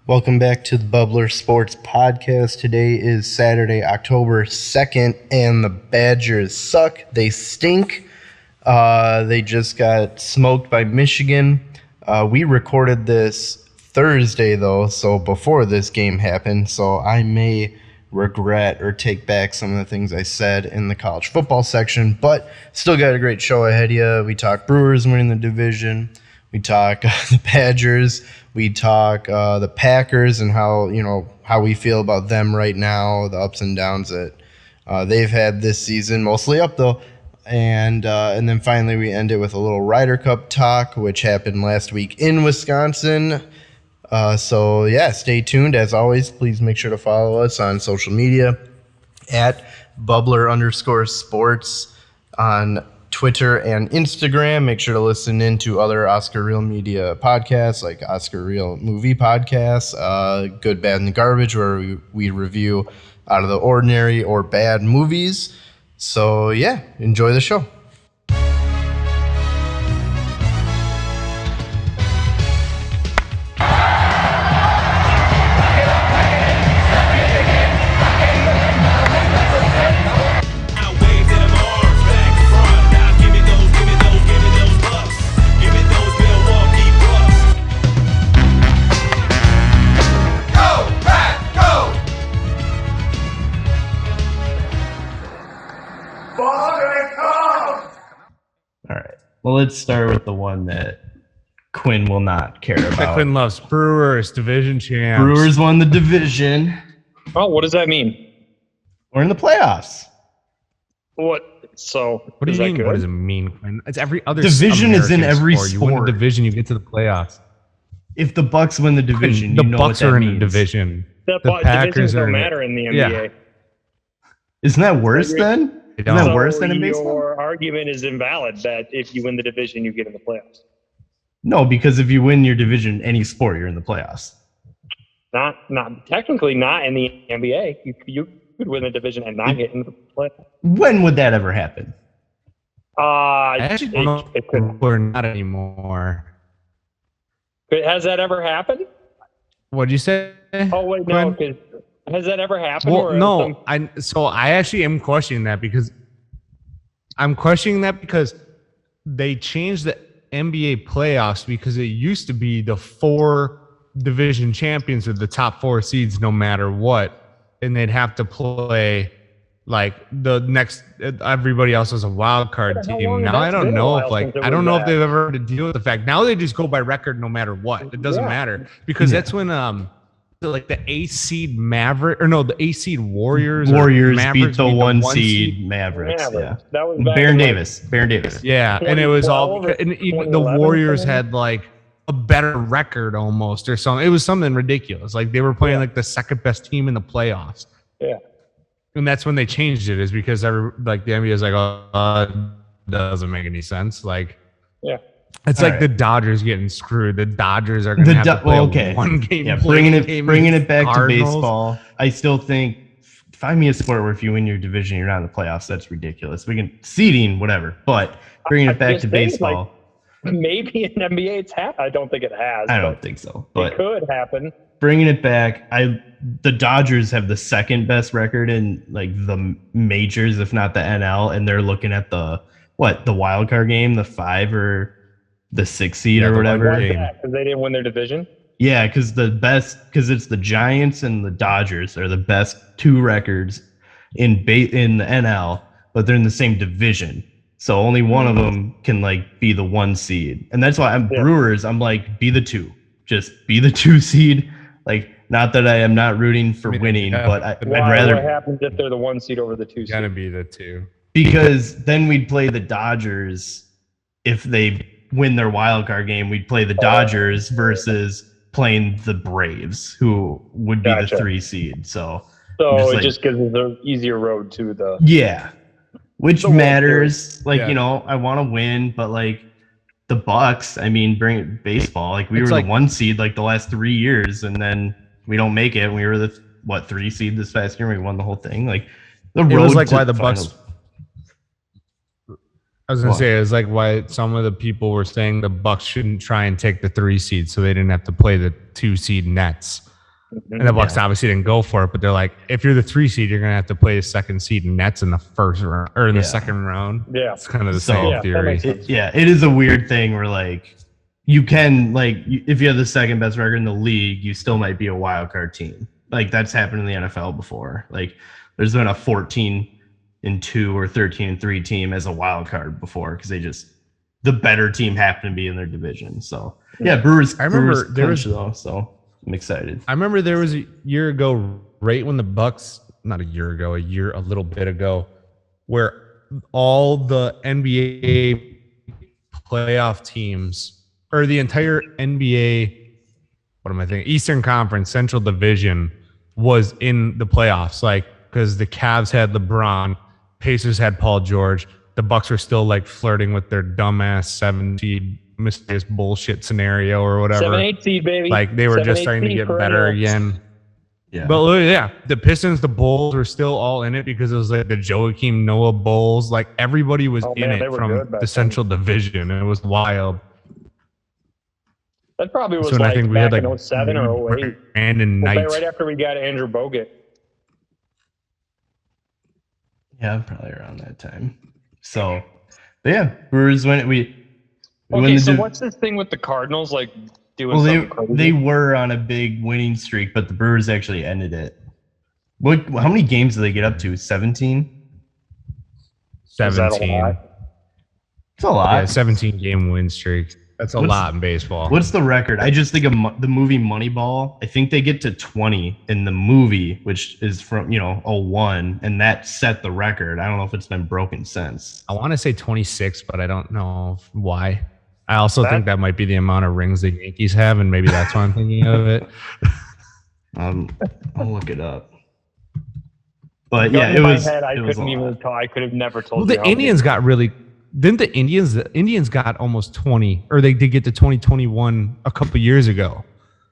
Welcome back to the Bubbler Sports Podcast. Today is Saturday, October 2nd, and the Badgers suck. They stink. They just got smoked by Michigan. We recorded this Thursday, though, so before this game happened, so I may regret or take back some of the things I said in the college football section, but still got a great show ahead of you. We talk Brewers winning the division. We talk the Badgers. We talk the Packers and how we feel about them right now, the ups and downs that they've had this season, mostly up though. And then finally we end it with a little Ryder Cup talk, which happened last week in Wisconsin. So yeah, stay tuned. As always, please make sure to follow us on social media at Bubbler_sports on Twitter and Instagram. Make sure to listen in to other Oscar Real Media podcasts like Oscar Real Movie Podcasts, Good, Bad, and the Garbage, where we review out of the ordinary or bad movies. So yeah, enjoy the show. Well, let's start with the one that Quinn will not care about. That Quinn loves. Brewers, division champs. Brewers won the division. Oh, what does that mean? We're in the playoffs. What? So, what do you mean? Good? What does it mean, Quinn? It's every other division is in every sport. You win the division, you get to the playoffs. If the Bucks win the division, the you know Bucks what that are in means. the division. The Packers divisions don't matter in the NBA. Yeah. Isn't that worse then? Isn't that worse than in baseball? Your argument is invalid that if you win the division, you get in the playoffs. No, because if you win your division, any sport, you're in the playoffs. Not technically not in the NBA. You could win the division and not get in the playoffs. When would that ever happen? I actually don't know if we're not anymore. Has that ever happened? What'd you say? Oh wait, no. Has that ever happened? Well, no. I actually am questioning that because they changed the NBA playoffs because it used to be the 4 division champions or the top 4 seeds no matter what, and they'd have to play like the next. Everybody else was a wild card team. Now I don't know if they've ever had to deal with the fact. Now they just go by record no matter what. It doesn't matter because that's when like the 8 seed Maverick the 8 seed Warriors beat the 1 seed Mavericks. Yeah, that was Baron Davis. Yeah, and it was all, and even the Warriors had like a better record almost or something. It was something ridiculous. Like they were playing like the second best team in the playoffs. Yeah, and that's when they changed it. Is because the NBA is like, it doesn't make any sense. Like, yeah. It's like the Dodgers getting screwed. The Dodgers are going to have to play one game. Yeah, bringing it back to baseball. I still think find me a sport where if you win your division, you're not in the playoffs. That's ridiculous. We can seeding whatever, but bringing it back to baseball. Like, maybe in NBA it's happened. I don't think it has. I don't think so, but it could happen. Bringing it back, the Dodgers have the second best record in like the majors, if not the NL, and they're looking at the wild card game, the 5 or the 6 seed or whatever. Because they didn't win their division? Yeah, because it's the Giants and the Dodgers are the best 2 records in the NL, but they're in the same division. So only one of them can like be the 1 seed. And that's why Brewers, I'm like, be the 2. Just be the 2 seed. Like, not that I am not rooting for winning, but I'd rather. What happens if they're the 1 seed over the 2 seed? Gotta be the 2. Because then we'd play the Dodgers if they win their wild card game. We'd play the Dodgers versus playing the Braves, who would be the 3 seed. So just gives us an easier road to the which matters. Like I want to win, but like the Bucks, I mean, bring it baseball. Like we were the 1 seed like the last 3 years, and then we don't make it. We were the 3 seed this past year. We won the whole thing. Like the road. It was like why the Bucks. I was going to say, it was like why some of the people were saying the Bucks shouldn't try and take the 3 seed so they didn't have to play the 2 seed Nets. And the Bucks obviously didn't go for it, but they're like, if you're the 3 seed, you're gonna have to play the 2nd seed, and that's in the first round or in the second round. Yeah, it's kind of the same theory. It is a weird thing where like you can if you have the second best record in the league, you still might be a wild card team. Like that's happened in the NFL before. Like there's been a 14-2 or 13-3 team as a wild card before because the better team happened to be in their division. So Brewers. I remember Brewers though, so I'm excited. I remember there was a year ago, right when the Bucks, not a year ago, a little bit ago, where all the NBA playoff teams or the entire NBA, what am I thinking? Eastern Conference Central Division was in the playoffs, like because the Cavs had LeBron, Pacers had Paul George, the Bucks were still like flirting with their dumbass 7 seed mysterious bullshit scenario or whatever. 7-8 seed, baby. Like they were just starting to get better again. Yeah. But the Pistons, the Bulls were still all in it because it was like the Joakim Noah Bulls. Like everybody was in it from the Central Division, and it was wild. That probably was so like I think we back had like in 07 or 08. And right after we got Andrew Bogut. Yeah, probably around that time. So, but yeah, Brewers win it. Okay, so what's this thing with the Cardinals like doing something crazy? They were on a big winning streak, but the Brewers actually ended it. How many games did they get up to? 17? 17. It's a lot. Yeah, 17-game win streak. That's a lot in baseball. What's the record? I just think of the movie Moneyball. I think they get to 20 in the movie, which is from 01, and that set the record. I don't know if it's been broken since. I want to say 26, but I don't know why. I also think that might be the amount of rings the Yankees have, and maybe that's why I'm thinking of it. I'll look it up. But it was. I couldn't even tell. I could have never told. Well, the Indians got really. Didn't the Indians got almost 20, or they did get to 2021 a couple years ago?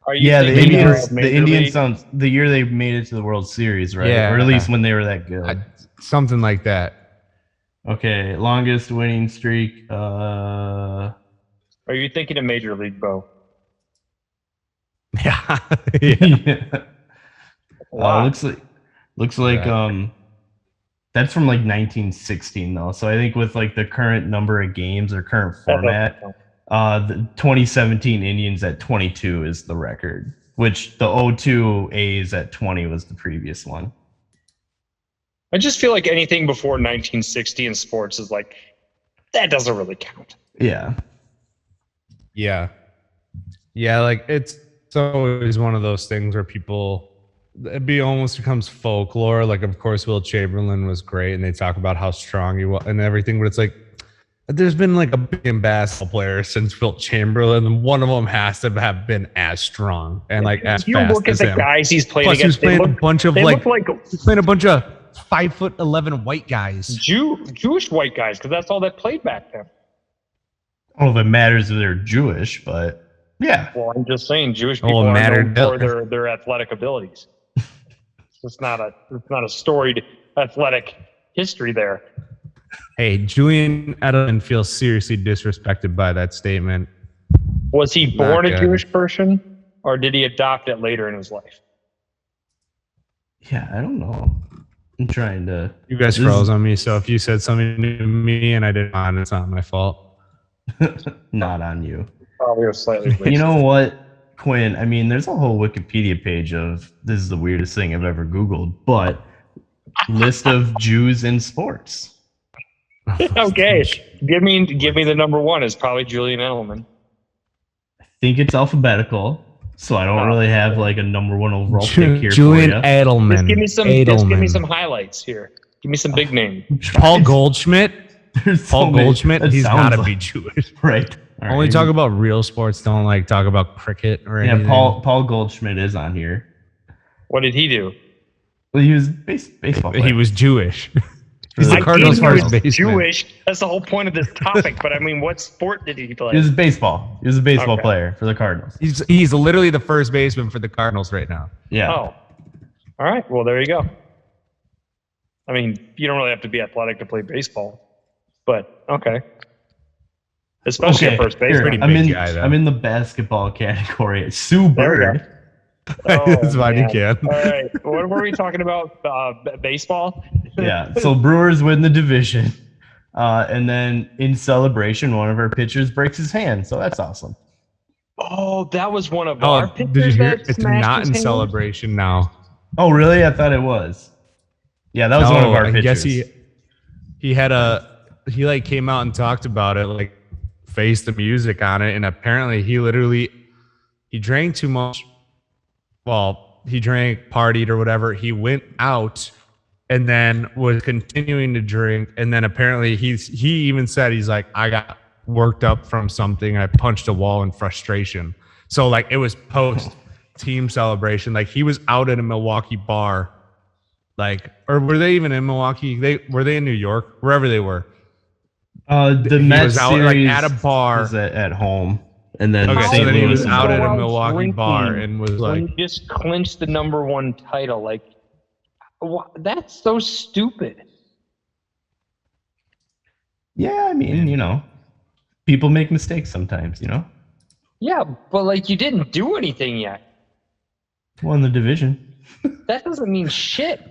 The Indians sounds the year they made it to the World Series, right? Yeah, or at least when they were that good. Something like that. Okay, longest winning streak. Are you thinking of Major League, Bo? Yeah. Wow. Looks like that's from like 1916 though. So I think with like the current number of games or current format, the 2017 Indians at 22 is the record, which the 02 A's at 20 was the previous one. I just feel like anything before 1960 in sports is like, that doesn't really count. Yeah. Yeah. Yeah, like it's always one of those things where people almost becomes folklore. Like, of course, Will Chamberlain was great, and they talk about how strong he was and everything. But it's like, there's been like a big basketball player since Will Chamberlain, and one of them has to have been as strong and like as fast as him. You look at the guys he's playing against. He's playing a bunch of he's playing a bunch of 5'11" white guys, Jewish white guys, because that's all that played back then. I don't know if it matters if they're Jewish, but yeah. Well, I'm just saying Jewish people are known for their athletic abilities. It's not a storied athletic history there. Hey, Julian Edelman feels seriously disrespected by that statement. Was he born a Jewish person, or did he adopt it later in his life? Yeah, I don't know. I'm trying to. You guys froze on me, so if you said something to me and I didn't, it's not my fault. Not on you. Probably was slightly racist. You know what, Quinn? I mean, there's a whole Wikipedia page of this is the weirdest thing I've ever Googled, but list of Jews in sports. Okay, give me the number one. It's probably Julian Edelman. I think it's alphabetical, so I don't really have like a number one overall pick here. Julian for you. Edelman. Just give me some highlights here. Give me some big names. Paul Goldschmidt. Paul Goldschmidt. He's got to be Jewish, right? Only talk about real sports. Don't like talk about cricket or anything. Yeah, Paul Goldschmidt is on here. What did he do? Well, he was baseball player. He was Jewish. He's the Cardinals' first baseman. Jewish. That's the whole point of this topic. But I mean, what sport did he play? He was baseball. He was a baseball player for the Cardinals. He's literally the first baseman for the Cardinals right now. Yeah. Oh. All right. Well, there you go. I mean, you don't really have to be athletic to play baseball, but okay. Especially at first base. I'm in the basketball category. Sue Bird. It's fine, you man. can. All right. What were we talking about? Baseball? Yeah. So Brewers win the division. And then in celebration, one of our pitchers breaks his hand. So that's awesome. Oh, that was one of our pitchers. Did you hear? That It's smashed not his in hand? celebration now. Oh, really? I thought it was. Yeah, that was one of our pitchers. I guess he like came out and talked about it, like faced the music on it, and apparently he drank too much. Well, he drank, partied or whatever. He went out and then was continuing to drink, and then apparently he even said he's like, I got worked up from something. I punched a wall in frustration. So like it was post team celebration. Like he was out at a Milwaukee bar. Like, or were they even in Milwaukee? Were they in New York? Wherever they were. The he Mets was out series like at a bar. was at home, and then Okay, so then he was out at a Milwaukee drinking bar and was like, when you just clinched the #1 title. Like, that's so stupid. yeah, I mean, you know, people make mistakes sometimes, you know. Yeah, but like you didn't do anything yet. Won the division. That doesn't mean shit.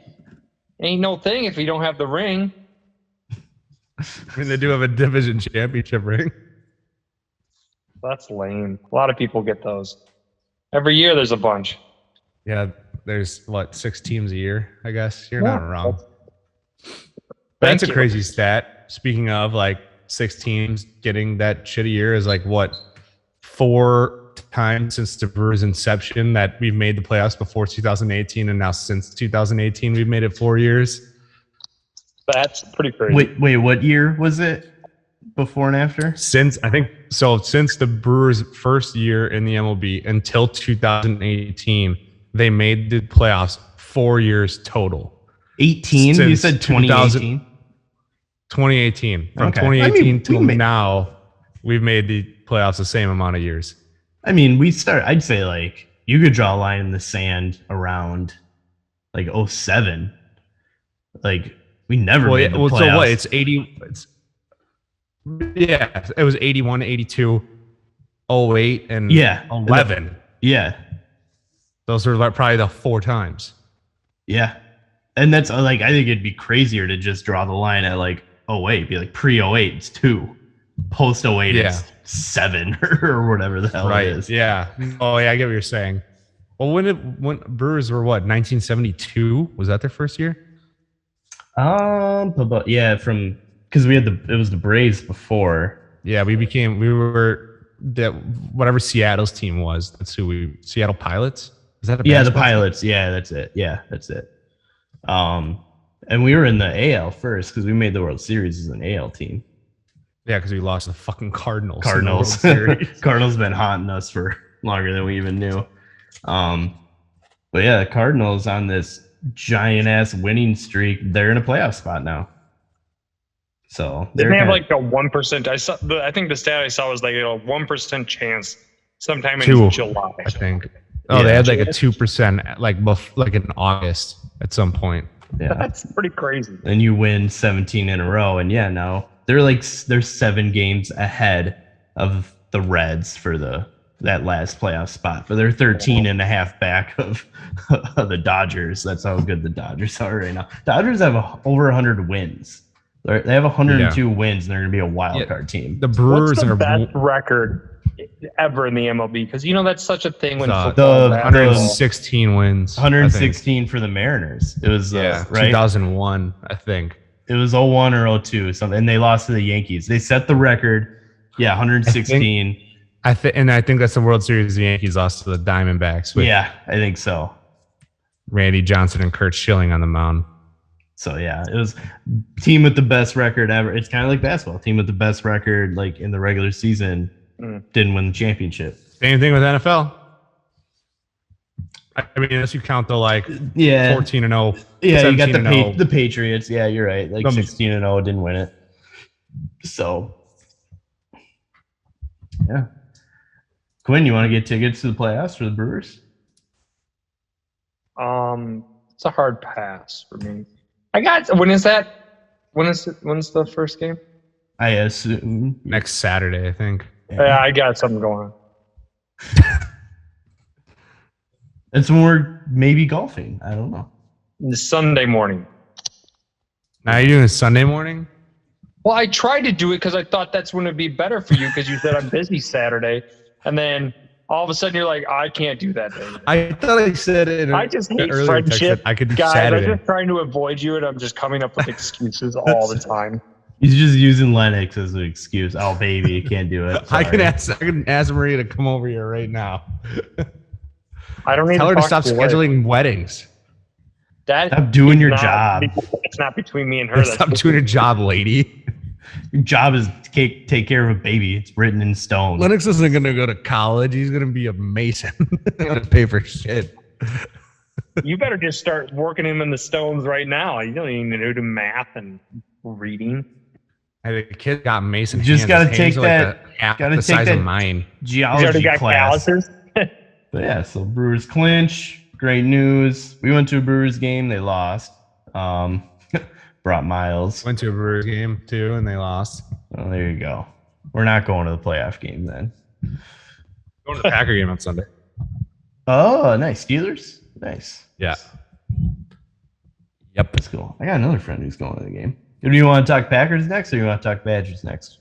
Ain't no thing if you don't have the ring. I mean, they do have a division championship ring. That's lame. A lot of people get those. Every year there's a bunch. Yeah, there's 6 teams a year, I guess. You're not wrong. Thank That's a you. crazy stat. Speaking of like 6 teams getting that shitty year is like what, 4 times since the Brewers' inception that we've made the playoffs before 2018, and now since 2018 we've made it 4 years. That's pretty crazy. Wait, what year was it? Before and after? Since the Brewers' first year in the MLB until 2018, they made the playoffs 4 years total. 18? You said 2018? 2018. From Okay. 2018 till now, we've made the playoffs the same amount of years. I mean, I'd say like you could draw a line in the sand around like 07. Like we never made the playoffs. So what? It's 80. Yeah, it was 81, 82, 08, and 11. Yeah. Those are like probably the 4 times. Yeah. And that's like, I think it'd be crazier to just draw the line at like 08, be like pre 08, it's 2. Post 08, it's 7 or whatever the hell it is. Yeah. Oh, yeah, I get what you're saying. Well, when Brewers were what, 1972? Was that their first year? But yeah, because it was the Braves before. Yeah, we were that whatever Seattle's team was. That's who Seattle Pilots. Is that the Pilots? Team? Yeah, that's it. Yeah, that's it. And we were in the AL first because we made the World Series as an AL team. Yeah, because we lost the fucking Cardinals. Cardinals been haunting us for longer than we even knew. But yeah, the Cardinals on this giant ass winning streak. They're in a playoff spot now. So they have like a 1%. I think the stat I saw was like a 1% chance sometime in July. I think. Oh, they had like a 2%, like in August at some point. Yeah, that's pretty crazy. And you win 17 in a row, and now they're 7 games ahead of the Reds for that last playoff spot. But they're 13 and a half back of the Dodgers. That's how good the Dodgers are right now. Dodgers have over 100 wins. They have 102 wins, and they're going to be a wild card team. The Brewers What's the are best record ever in the MLB, because that's such a thing when football. 116 wins. 116 for the Mariners. It was right? 2001, I think. It was 01 or 02 something, and they lost to the Yankees. They set the record. Yeah, 116. I think that's the World Series the Yankees lost to the Diamondbacks. Yeah, I think so. Randy Johnson and Kurt Schilling on the mound. So yeah, it was team with the best record ever. It's kind of like basketball. Team with the best record, like in the regular season, didn't win the championship. Same thing with NFL. I mean, unless you count the 14-0. Yeah, you got the Patriots. Yeah, you're right. 16-0 didn't win it. So yeah, Quinn, you want to get tickets to the playoffs for the Brewers? It's a hard pass for me. When is that? When's the first game? I assume next Saturday, I think. Yeah, I got something going on. That's when we're maybe golfing. I don't know. Sunday morning. Now you're doing Sunday morning? Well, I tried to do it because I thought that's when it'd be better for you because you said I'm busy Saturday. And then all of a sudden you're like, I can't do that day. I thought I said it in I just hate earlier text friendship. that I could do Guys, Saturday. I'm just trying to avoid you, and I'm just coming up with excuses all the time. He's just using Lennox as an excuse. Oh, baby, you can't do it. I Sorry. can ask Maria to come over here right now. I don't need Tell her to talk stop her. scheduling weddings. That Stop doing is your not- job. It's not between me and her. Stop doing your job, lady. Your job is to take care of a baby. It's written in stone. Lennox isn't going to go to college. He's going to be a mason. Going to pay for shit. You better just start working him in the stones right now. You don't even do math and reading. Hey, the kid got mason. Just hands. gotta His take hands are that- Like half gotta the take size that- of mine. You already Geology got class. calluses? But yeah, so Brewers clinch. Great news. We went to a Brewers game. They lost. Brought Miles. Went to a Brewers game too, and they lost. Oh, there you go. We're not going to the playoff game then. Going to the Packer game on Sunday. Oh, nice. Steelers? Nice. Yeah. Yep. That's cool. I got another friend who's going to the game. Do you want to talk Packers next or you want to talk Badgers next?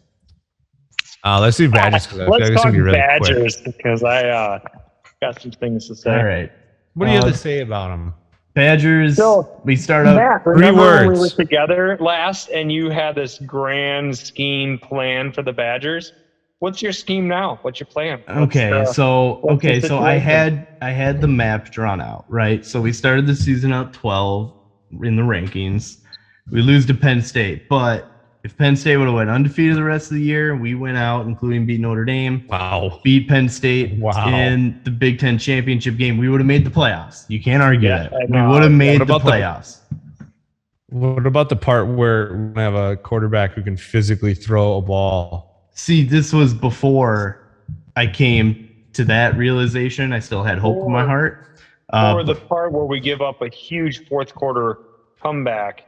Let's do Badgers because I feel like Let's it's talk gonna be really quick. Badgers because I got some things to say. All right. What do you have to say about them? Badgers, So, we start out. Matt, 3 remember when we words. were together last and you had this grand scheme plan for the Badgers? What's your scheme now? What's your plan? Okay, what's the so I situation? had the map drawn out, right? So we started the season out 12 in the rankings. We lose to Penn State, but if Penn State would have went undefeated the rest of the year, we went out, including beat Notre Dame, Wow. beat Penn State Wow. in the Big Ten championship game, we would have made the playoffs. You can't argue Yeah, that. I We know. would have made What the about the- playoffs. What about the part where we have a quarterback who can physically throw a ball? See, this was before I came to that realization. I still had hope in my heart. Or the part where we give up a huge fourth quarter comeback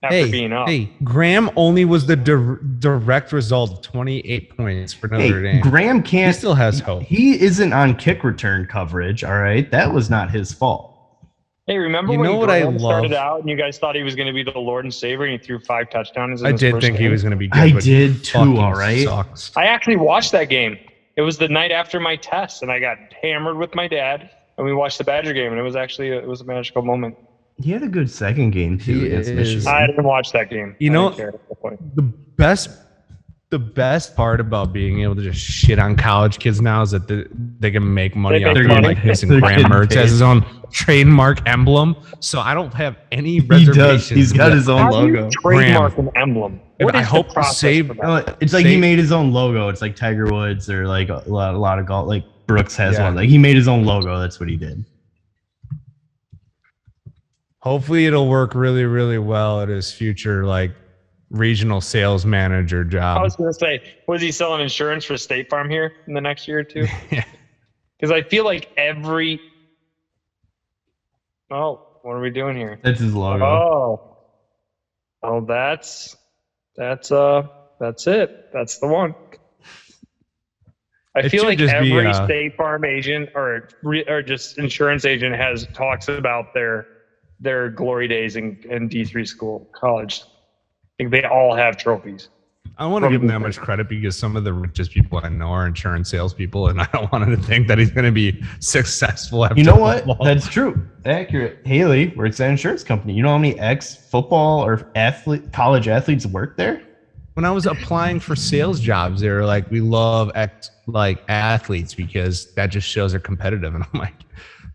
after being up. Hey, Graham only was the direct result of 28 points for Notre Dame. Graham can't. He still has hope. He isn't on kick return coverage. All right, that was not his fault. Hey, remember You when know what I Graham started love? out and you guys thought he was going to be the Lord and Savior and he threw 5 touchdowns? In I his did first think he game? was going to be good. I but he did too, fucking all right? Sucks. I actually watched that game. It was the night after my test, and I got hammered with my dad, and we watched the Badger game, and it was actually a magical moment. He had a good second game too He against is- Michigan. I didn't watch that game. You I know- didn't care at that point. The best part about being able to just shit on college kids now is that they can make money They off make of money. like hissing They're Graham getting Mertz paid. as his own trademark emblem. So I don't have any He reservations. does. He's got with- his own How do you logo. trademark an emblem? And What I is hope the to process save- for that? No, it's like he Say- made his own logo. It's like Tiger Woods or like a lot of golf. Like Brooks has Yeah. one. Like he made his own logo. That's what he did. Hopefully it'll work really, really well at his future like regional sales manager I job. was going to say, was he selling insurance for State Farm here in the next year or two? Yeah. Because I feel like every. Oh, what are we doing here? That's his logo. Oh, that's it. That's the one. I It feel should like just be, every State Farm agent or just insurance agent talks about their glory days in D3 college. I think they all have trophies. I don't want to give him that much credit because some of the richest people I know are insurance salespeople, and I don't want him to think that he's going to be successful after You know what? football. That's true. Accurate. Haley works at an insurance company. You know how many ex-football or college athletes work there? When I was applying for sales jobs, they were like, "We love athletes because that just shows they're competitive." And I'm like,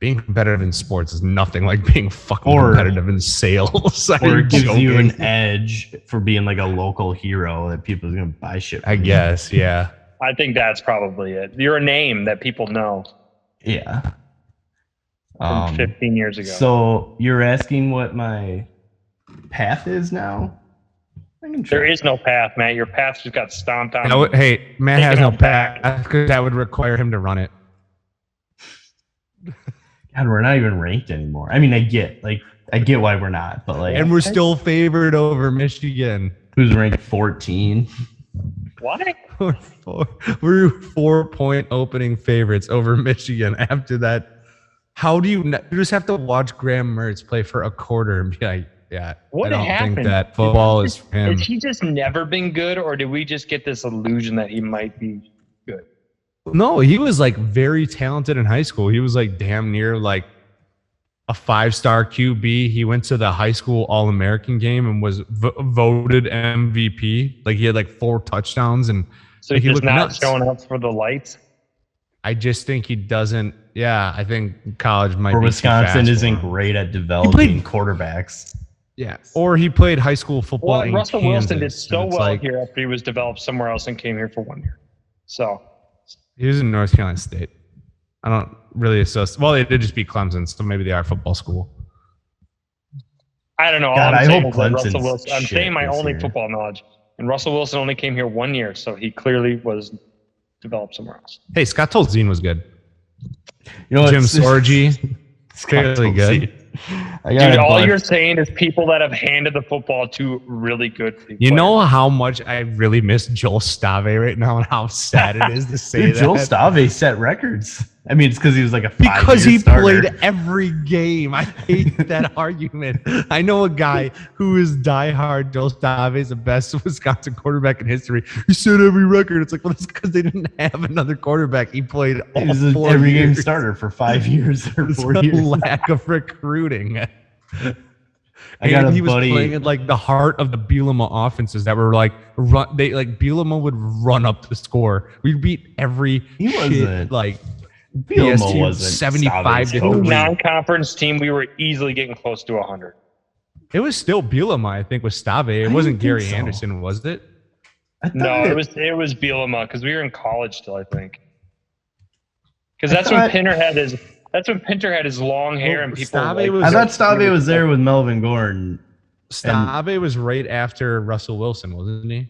being competitive in sports is nothing like being fucking competitive in sales. Or it gives you joking. an edge for being like a local hero that people are going to buy shit from. I guess, yeah. I think that's probably it. You're a name that people know Yeah. from 15 years ago. So you're asking what my path is now? I can try. There is no path, Matt. Your path just got stomped on. Hey, Matt Taking has no it back. path because that would require him to run it. God, we're not even ranked anymore. I mean, I get why we're not, but like, And we're still favored over Michigan. who's ranked 14? What? We're 4-point opening favorites over Michigan after that How do you just have to watch Graham Mertz play for a quarter and be like, yeah, What I don't happened? think that football is for him. Has he just never been good, or did we just get this illusion that he might be good? No, he was like very talented in high school. He was like damn near like a 5-star QB. He went to the high school All-American game and was voted MVP. Like he had like 4 touchdowns and So like, he's looked not nuts. showing up for the lights. I just think he doesn't. Yeah, I think college might Or be Wisconsin too fast isn't for him. great at developing quarterbacks. Yeah, or he played high school football. Well, in Russell Wilson did Kansas, so and it's well like, here after he was developed somewhere else and came here for 1 year. So he was in North Carolina State. I don't really associate. Well, they did just beat Clemson, so maybe they are a football school. I don't know. God, All I'm I saying hope is that Russell Clemson's Wilson. I'm shit saying my this only year. football knowledge, and Russell Wilson only came here 1 year, so he clearly was developed somewhere else. Hey, Scott Tolzien was good. You know, Jim it's- Sorgi, clearly good. I got Dude, a all bunch. you're saying is people that have handed the football to really good people. You know how much I really miss Joel Stave right now and how sad it is to say Dude, that. Joel Stave set records. I mean, it's because he was like a Because 5-year he starter. played every game. I hate that argument. I know a guy who is diehard. Joel Stave is the best Wisconsin quarterback in history. He set every record. It's like, well, it's because they didn't have another quarterback. He played all He was an 4 every game years. starter for 5 years or It's 4 a years. lack of recruiting. I got And a he was buddy- playing at like the heart of the Bielema offenses that were like run. They like Bielema would run up the score. We beat every He shit, wasn't- like Bielema BST wasn't 75 to Stave's coach. 3. non-conference team, we were easily getting close to 100. It was still Bielema, I think, with Stave. It I wasn't don't Gary think so. Anderson, was it? I thought No, it was Bielema because we were in college still, I think. Because that's when thought- Pinter had his. That's when Pinter had his long hair and people. Stave like, was- I thought Stave was there with Melvin Gordon. Stave was right after Russell Wilson, wasn't he?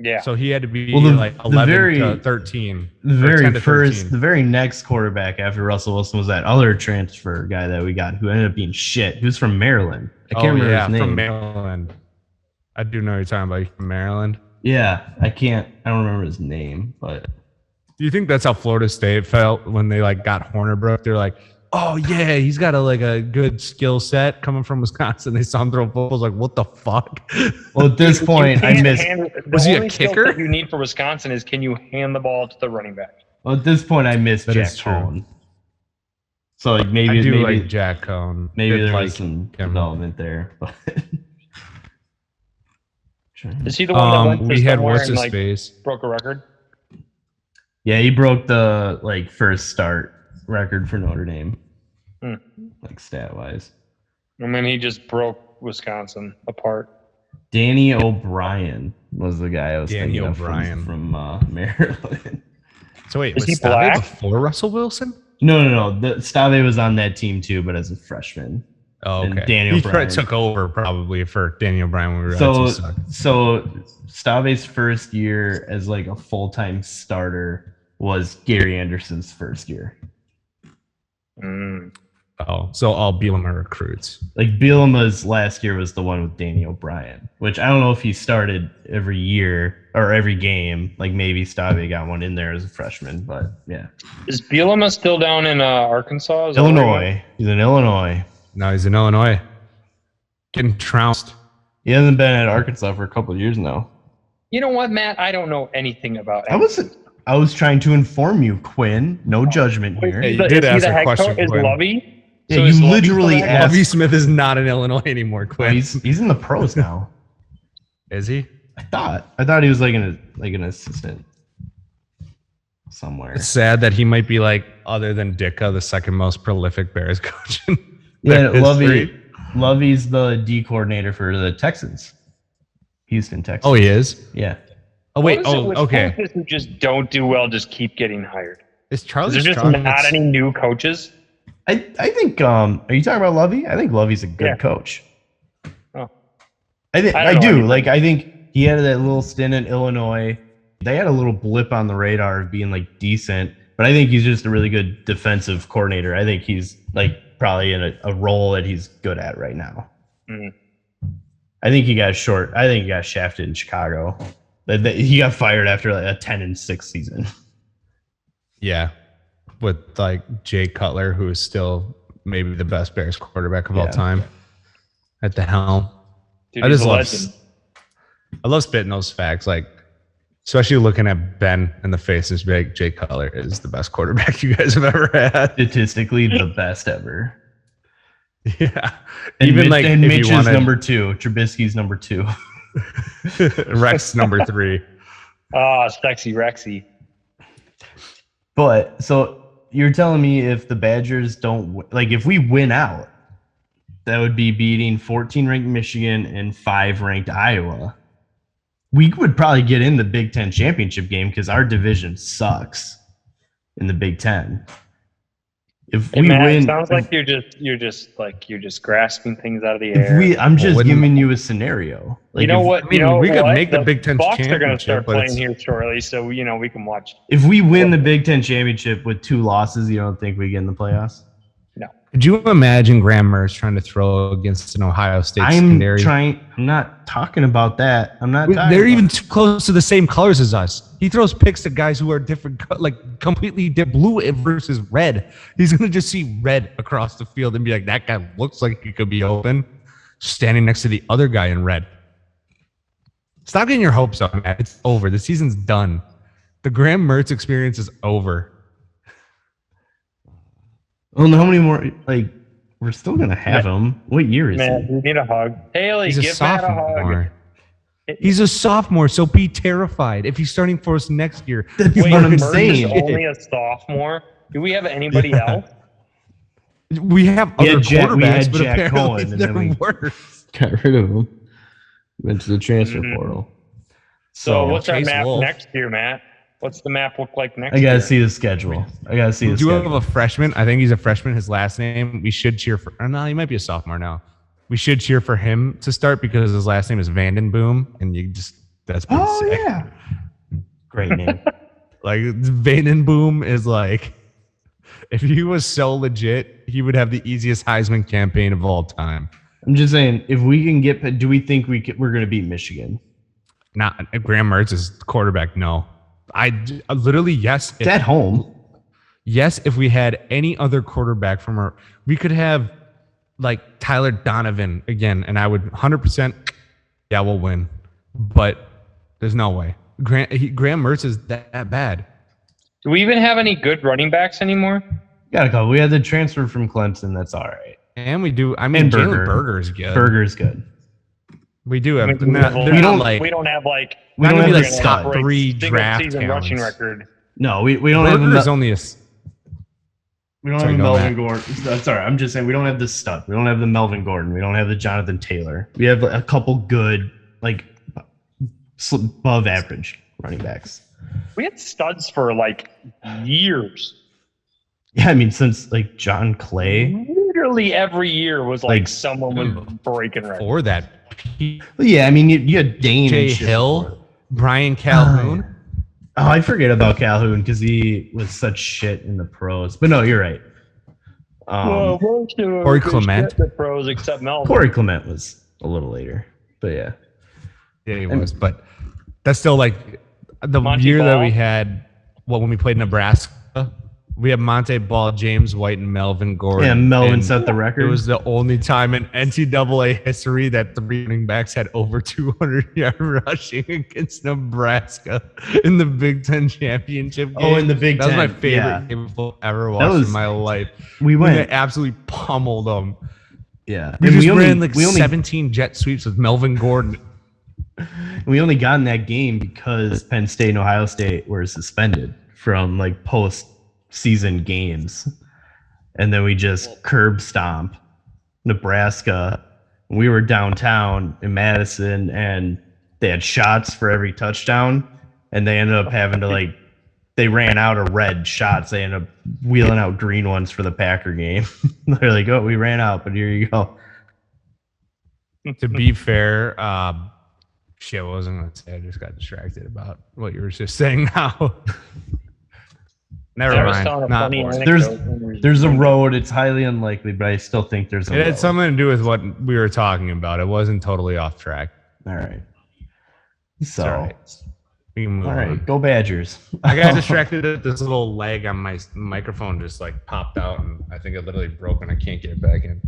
Yeah. So he had to be Well, the- like the 11 very- to 13. The or very 10 to first, 13. the very next quarterback after Russell Wilson was that other transfer guy that we got who ended up being shit. He was from Maryland. I can't remember his name. from Maryland. I do know what you're talking about. He's from Maryland. Yeah, I don't remember his name, but Do you think that's how Florida State felt when they like got Hornerbrook? They're like, oh yeah, he's got a good skill set coming from Wisconsin. They saw him throw footballs. Like, what the fuck? well, at this point, I missed. Was he a only skill kicker? set you need for Wisconsin is can you hand the ball to the running back? Well, at this point, I missed That Jack is true. Cohn. So like I maybe do maybe like Jack Cohn. maybe Did there like was some him. development there. But Is he the one that went to We had somewhere what's and his like face. broke a record? yeah, he broke the like first start record for Notre Dame, Hmm. like stat wise. And then he just broke Wisconsin apart. Danny O'Brien was the guy I was Danny thinking of O'Brien. from Maryland. So wait, Is was he Stave black? before Russell Wilson? No. The Stave was on that team too, but as a freshman. Oh, And okay. Danny He O'Brien. took over probably for Danny O'Brien when we were So at suck. so Stave's first year as like a full-time starter was Gary Anderson's first year. Mm. Oh, so all Bielema recruits. Like Bielema's last year was the one with Danny O'Brien, which I don't know if he started every year or every game. Like maybe Stave got one in there as a freshman, but yeah. Is Bielema still down in Arkansas? Is that where he went? Illinois. He's in Illinois. Now he's in Illinois. Getting trounced. He hasn't been at Arkansas for a couple of years now. You know what, Matt? I don't know anything about. I was trying to inform you, Quinn. No judgment here. Hey, you did ask a question, Is Quinn. Lovey? Yeah, So you is Lovey literally still there? asked- Lovie Smith is not in Illinois anymore, Quinn. He's in the pros now. Is he? I thought he was like an assistant somewhere. It's sad that he might be like, other than Ditka, the second most prolific Bears coach. in Yeah, their history. Lovey's the D coordinator for the Texans. Houston Texans. Oh, he is? Yeah. Oh, wait. What is it Oh, with okay. coaches who just don't do well, just keep getting hired? Is Is Charlie there just Strong? not any new coaches? I think are you talking about Lovey? I think Lovey's a good Yeah. coach. Oh. I think I I, don't know do. anything. Like I think he had that little stint in Illinois. They had a little blip on the radar of being like decent, but I think he's just a really good defensive coordinator. I think he's like probably in a role that he's good at right now. Mhm. I think he got shafted in Chicago. He got fired after like a 10-6 season. Yeah. with like Jay Cutler, who is still maybe the best Bears quarterback of all time at the helm. Dude, I he's just a legend. love spitting those facts, like especially looking at Ben in the face and just be like, Jay Cutler is the best quarterback you guys have ever had. Statistically, the best ever. Yeah. And Even like if Mitch you is wanted, number 2. Trubisky's number 2. Rex number 3. Sexy Rexy. But so you're telling me if the Badgers don't like if we win out, that would be beating 14 ranked Michigan and 5 ranked Iowa. We would probably get in the Big Ten championship game because our division sucks in the Big Ten. If Hey, we Matt, win, it sounds like you're just grasping things out of the air. I'm just giving you a scenario. Like you know if, what? I mean, you know we could what? make the Big Ten Bucks are going to championship, start but playing it's- here shortly, so we can watch. if we win the Big Ten championship with 2 losses, you don't think we get in the playoffs? No. Could you imagine Graham Mertz trying to throw against an Ohio State I'm secondary? not talking about that. I'm not. They're even too close to the same colors as us. He throws picks to guys who are different, like completely blue versus red. He's going to just see red across the field and be like, that guy looks like he could be open, standing next to the other guy in red. Stop getting your hopes up, man. It's over. The season's done. The Graham Mertz experience is over. Well, how many more? Like, we're still gonna have him. What year is Man, he? you need a hug. Haley, He's a give Matt a hug. sophomore. He's a sophomore, so be terrified if he's starting for us next year. That's Wait, what I'm Mertz is saying. only a sophomore. Do we have anybody else? We have We other had Jack- we quarterbacks, had but Jack apparently Cohen, and they're then we- worse. Got rid of him. Went to the transfer Mhm. portal. So what's our Chase map Wolf. next year, Matt? What's the map look like next I gotta year? see the schedule. I gotta see We the do have schedule. a freshman. I think he's a freshman. His last name. We should cheer for. No, he might be a sophomore now. We should cheer for him to start because his last name is Vandenboom, and you just that's pretty sick. yeah. Great name. Like Vandenboom is like, if he was so legit, he would have the easiest Heisman campaign of all time. I'm just saying, if we can get, do we think we're gonna beat Michigan? Not Graham Mertz is quarterback. No, I literally yes. It's at home. Yes, if we had any other quarterback from our, we could have like Tyler Donovan again, and I would 100%, yeah, we'll win. But there's no way. Graham Mertz is that bad. Do we even have any good running backs anymore? Got a couple. We had the transfer from Clemson. That's all right. And we do, I mean, And Jalen Berger. Berger's good. Burger's good. We do have, I mean, not, we they're don't- not like, we don't have like We not don't gonna have be the like top stud. 3 single draft season rushing talents. record. No, we don't have Berger's the, only we don't Sorry, have go, Melvin Matt. Gordon. Sorry, I'm just saying we don't have the stud. We don't have the Melvin Gordon. We don't have the Jonathan Taylor. We have a couple good, like above average running backs. We had studs for like years. Yeah, I mean since like John Clay. Literally every year was like Like, someone was breaking records. for that. Well, yeah, I mean you had Dane Jay and shit Hill, before. Brian Calhoun. Oh, I forget about Calhoun because he was such shit in the pros. But no, you're right. Most of them Corey were Clement. shit, the pros except Melvin. Corey Clement was a little later, but yeah. Yeah, he was, but that's still like the Monty year that Ball. we had. Well, when we played Nebraska, we had Monte Ball, James White, and Melvin Gordon. Yeah, Melvin and set the record. It was the only time in NCAA history that 3 running backs had over 200-yard rushing against Nebraska in the Big Ten championship game. Oh, in the Big That was my Ten, favorite yeah. game of football I've ever watched was- in my life. we When they went. absolutely pummeled them. Yeah, We and just only- ran like we only 17 jet sweeps with Melvin Gordon. we only got in that game because Penn State and Ohio State were suspended from like post-season games, and then we just curb stomp Nebraska. We were downtown in Madison, and they had shots for every touchdown, and they ended up having to like they ran out of red shots. They ended up wheeling out green ones for the Packer game. They're like, "Oh, we ran out, but here you go." To be fair, shit, what was I going to say? I just got distracted about what you were just saying now. Never I was mind. telling a Not funny important. anecdote. There's a road. It's highly unlikely, but I still think there's a It road. had something to do with what we were talking about. It wasn't totally off track. All right. It's So all right. We can move All right, on. go Badgers. I got distracted that this little leg on my microphone just like popped out, and I think it literally broke, and I can't get it back in.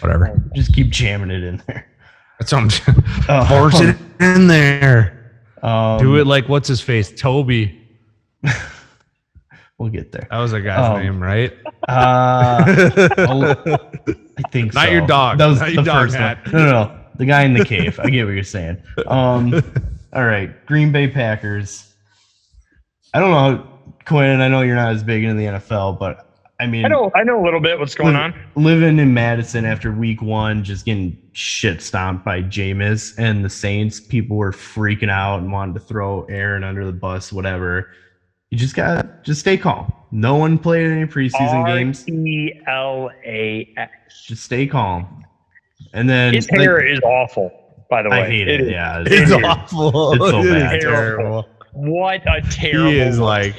Whatever. Just keep jamming it in there. That's what I'm saying. Force it in there. Do it like what's his face, Toby. We'll get there. That was a guy's name, right? I think so. Not your dog. That was Not the your dog, first Matt. one. No. The guy in the cave. I get what you're saying. All right. Green Bay Packers. I don't know, Quinn, I know you're not as big into the NFL, but I mean, I know a little bit what's going on. Living in Madison after week 1, just getting shit stomped by Jameis and the Saints, people were freaking out and wanted to throw Aaron under the bus, whatever. You just gotta stay calm. No one played any preseason games. RELAX. Just stay calm. And then His hair is awful, by the way. I hate it. Yeah, It's awful. It's so It is bad. terrible. What a terrible. He is look. like,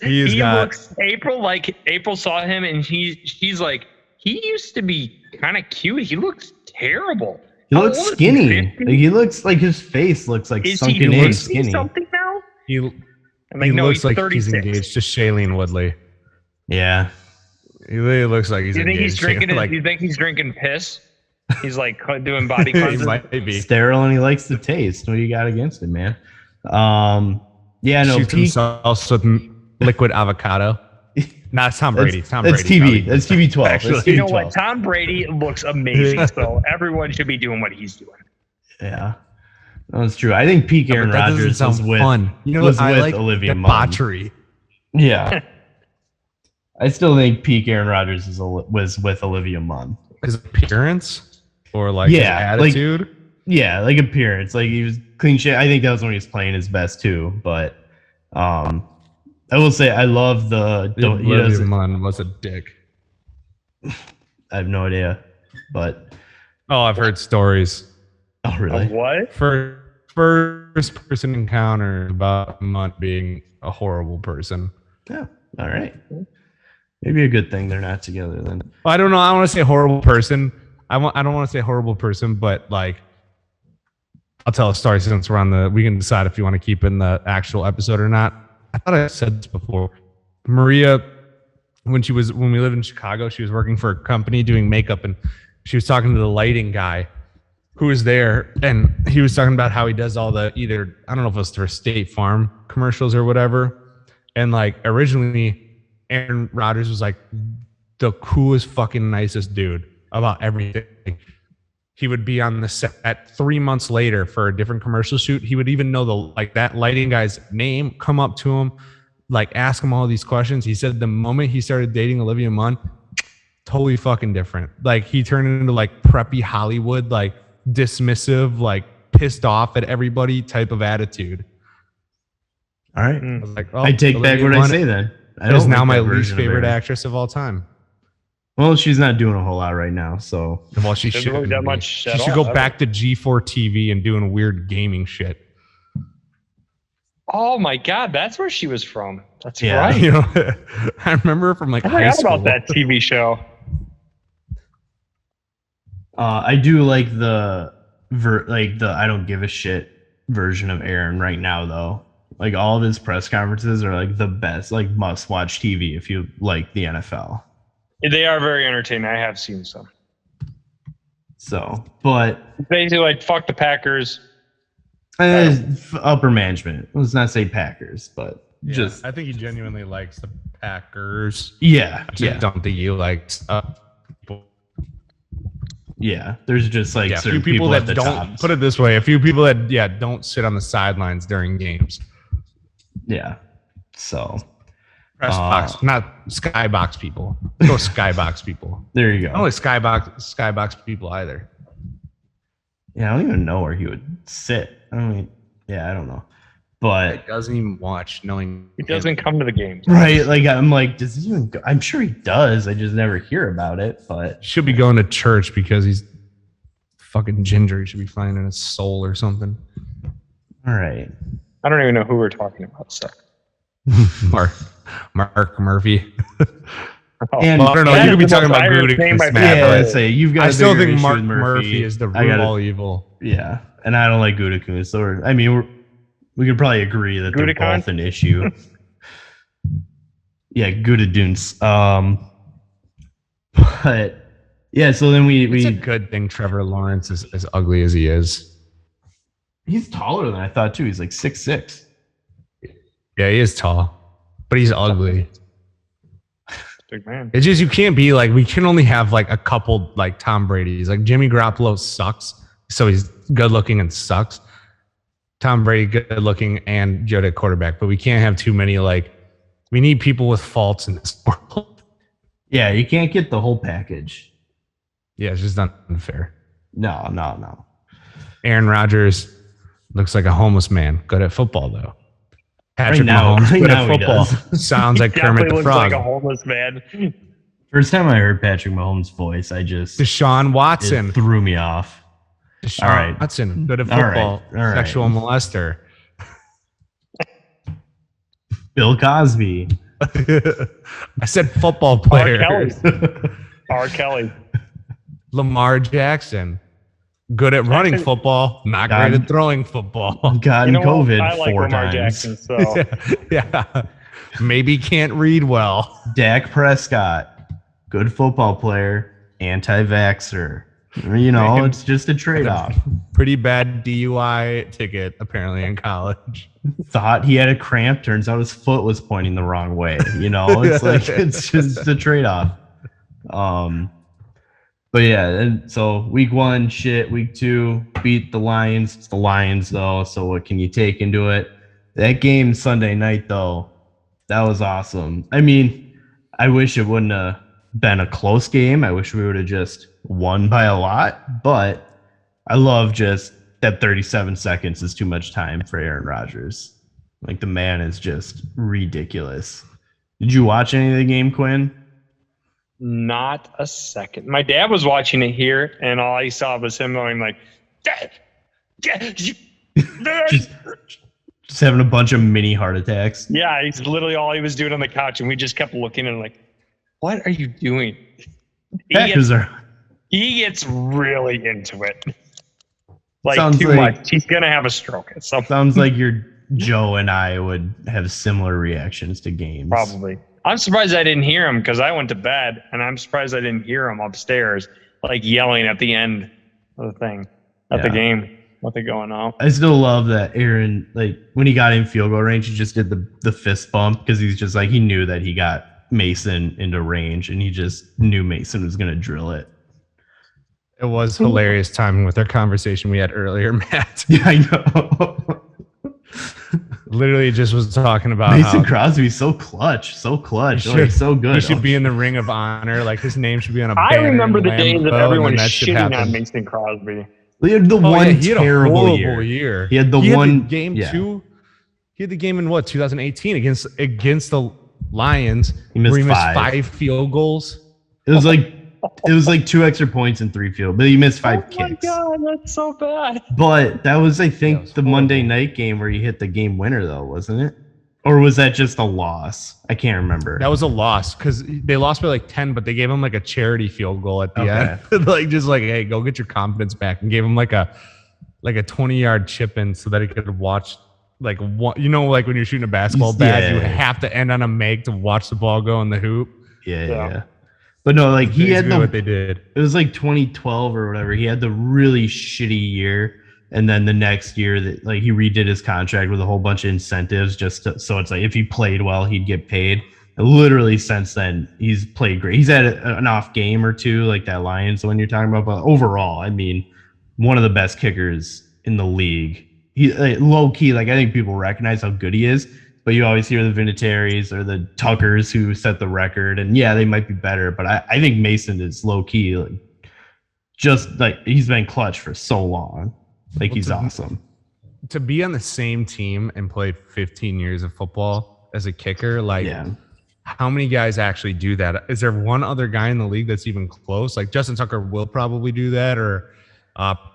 He looks. April saw him, and she's like, he used to be kind of cute. He looks terrible. He How looks old is skinny. 50? Like, he looks like his face looks like Is sunken he in looking skinny. something now? he I'm like, no, looks he's like 36. he's engaged to Shailene Woodley. Yeah. He really looks like he's Do you think engaged. he's drinking? like, Do you think he's drinking piss? He's like doing body he cleanses. might be. Sterile, and he likes the taste. What do you got against it, man? Yeah, no. Shoots himself with liquid avocado. Nah, it's Tom Brady. Tom That's Brady. TV. That's TV 12. Actually, That's You know TV what? 12. Tom Brady looks amazing, so everyone should be doing what he's doing. Yeah, that's true. I think peak Aaron That doesn't Rodgers sound was with fun. You know was what I with like? Olivia Munn. Debauchery. Yeah, I still think peak Aaron Rodgers was with Olivia Munn. His appearance or like Yeah, his like- attitude. Yeah, like appearance, like he was clean shit. I think that was when he was playing his best too. But I will say I love the. He Olivia doesn't. Munn was a dick. I have no idea, but Oh, I've heard stories. oh really? What? For first person encounter about Munn being a horrible person. Yeah. All right. Maybe a good thing they're not together then. Well, I don't know. I want to say horrible person. I don't want to say horrible person, but like, I'll tell a story since we're on the. We can decide if you want to keep in the actual episode or not. I thought I said this before. Maria, when we lived in Chicago, she was working for a company doing makeup, and she was talking to the lighting guy who was there, and he was talking about how he does all the either, I don't know if it was for State Farm commercials or whatever. And like originally, Aaron Rodgers was like the coolest, fucking nicest dude about everything. He would be on the set 3 months later for a different commercial shoot. He would even know that lighting guy's name, come up to him, like ask him all these questions. He said the moment he started dating Olivia Munn, totally fucking different. Like he turned into like preppy Hollywood, like dismissive, like pissed off at everybody type of attitude. All right. I was like, oh, I take back Olivia what I Munn say then. I is don't now like my that least version of favorite Aaron. actress of all time. Well, she's not doing a whole lot right now, so Well, she Doesn't should look that much She at should all, go back to G4 TV and doing weird gaming shit. Oh my God, that's where she was from. That's Yeah. right. You know, I remember from like I high forgot school. about that TV show. I do like the I don't give a shit version of Aaron right now though. Like all of his press conferences are like the best, like must watch TV if you like the NFL. They are very entertaining. I have seen some. So, but Basically, like fuck the Packers. upper management. Let's not say Packers, but Yeah, just I think he genuinely likes the Packers. yeah, I just yeah, don't think he likes people. yeah. There's just like Yeah, a few certain people at that the don't top. put it this way. A few people that don't sit on the sidelines during games. Yeah. So Press box, not skybox people. Go skybox people. there you I don't go. like skybox people either. Yeah, I don't even know where he would sit. I don't know. But Doesn't even watch, knowing He doesn't come to the games. right, like I'm like, does he even go? I'm sure he does. I just never hear about it. But Should be going to church because he's fucking ginger. He should be finding his soul or something. all right. I don't even know who we're talking about. So. Mark Murphy. Oh, And- Well, I don't know. That You is could be the talking most about Irish Gruden name and I've Snap, ever Yeah, heard. but I'd say you've got. I a still bigger think issue Mark with Murphy is the root of all evil. Yeah, and I don't like Gutekunst. So we could probably agree that they're Gutekunst? both an issue. Yeah, Gutekunst. But yeah, so then It's a good thing Trevor Lawrence is as ugly as he is. he's taller than I thought too. He's like 6'6". Yeah, he is tall, but he's ugly. Big man. It's just you can't be like, we can only have like a couple like Tom Brady's. Like Jimmy Garoppolo sucks, so he's good looking and sucks. Tom Brady good looking and good at quarterback, but we can't have too many. Like, we need people with faults in this world. Yeah, you can't get the whole package. Yeah, it's just not unfair. No. Aaron Rodgers looks like a homeless man. Good at football though. Patrick now- Mahomes right good now at he football. Sounds like Kermit Definitely the looks Frog. like a homeless man. First time I heard Patrick Mahomes' voice, Deshaun Watson. it threw me off. Deshaun All right. Watson, good at All right. football. All right. Sexual molester. Bill Cosby. I said football R. player. Kelly. R. Kelly. Lamar Jackson. Good at running football, not God. great at throwing football. Gotten You know what? COVID I like 4 Lamar times. Jackson, so Yeah. Maybe can't read well. Dak Prescott, good football player, anti-vaxxer. You know, it's just a trade-off. Pretty bad DUI ticket, apparently, in college. Thought he had a cramp, turns out his foot was pointing the wrong way. You know, it's like it's just a trade-off. But yeah, and so week 1, shit. Week 2, beat the Lions. It's the Lions, though. So what can you take into it? That game Sunday night, though, that was awesome. I mean, I wish it wouldn't have been a close game. I wish we would have just won by a lot. But I love just that 37 seconds is too much time for Aaron Rodgers. Like, the man is just ridiculous. Did you watch any of the game, Quinn? not a second. My dad was watching it here, and all I saw was him going like, "Dad, Dad, Just having a bunch of mini heart attacks. yeah." He's literally all he was doing on the couch, and we just kept looking and like, "What are you doing?" He gets really into it. Like, Sounds too like- much. He's gonna have a stroke at some point. Sounds like your Joe and I would have similar reactions to games. Probably. I'm surprised I didn't hear him because I went to bed, and I'm surprised I didn't hear him upstairs, like yelling at the end of the thing, at the Yeah. game, what they're going on. I still love that Aaron, like when he got in field goal range, he just did the fist bump because he's just like, he knew that he got Mason into range and he just knew Mason was going to drill it. It was hilarious timing with our conversation we had earlier, Matt. Yeah, I know. Literally just was talking about Mason how Crosby's so clutch, he like, should, so good. he should be in the Ring of Honor. Like, his name should be on a I banner remember in the days that Lambeau, everyone and was that should shitting on happen. Mason Crosby. He had the Oh, one yeah, he had a terrible horrible year. He had the the one game yeah. two. He had the game in what, 2018 against the Lions. He missed where he missed five. 5 field goals. It was like 2 extra points and 3 field, but he missed 5 Oh my kicks. god, that's so bad. But that was, I think, That was the horrible. Monday night game where he hit the game winner, though, wasn't it? Or was that just a loss? I can't remember. That was a loss because they lost by like 10, but they gave him like a charity field goal at the Okay. end. Like, just like, hey, go get your confidence back, and gave him like a 20-yard chip in so that he could watch like one. You know, like when you're shooting a basketball bat, you Yeah. have to end on a make to watch the ball go in the hoop. Yeah. But no, like he had Basically what they did. it was like 2012 or whatever. He had the really shitty year. And then the next year that like he redid his contract with a whole bunch of incentives so it's like if he played well, he'd get paid. And literally since then, he's played great. He's had an off game or two, like that Lions one you're talking about. But overall, I mean, one of the best kickers in the league. He low key, like I think people recognize how good he is. But you always hear the Vinatieri's or the Tuckers who set the record, and yeah, they might be better. But I think Mason is low key, like just like he's been clutch for so long. Like he's awesome. To be on the same team and play 15 years of football as a kicker, like Yeah. how many guys actually do that? Is there one other guy in the league that's even close? Like Justin Tucker will probably do that, or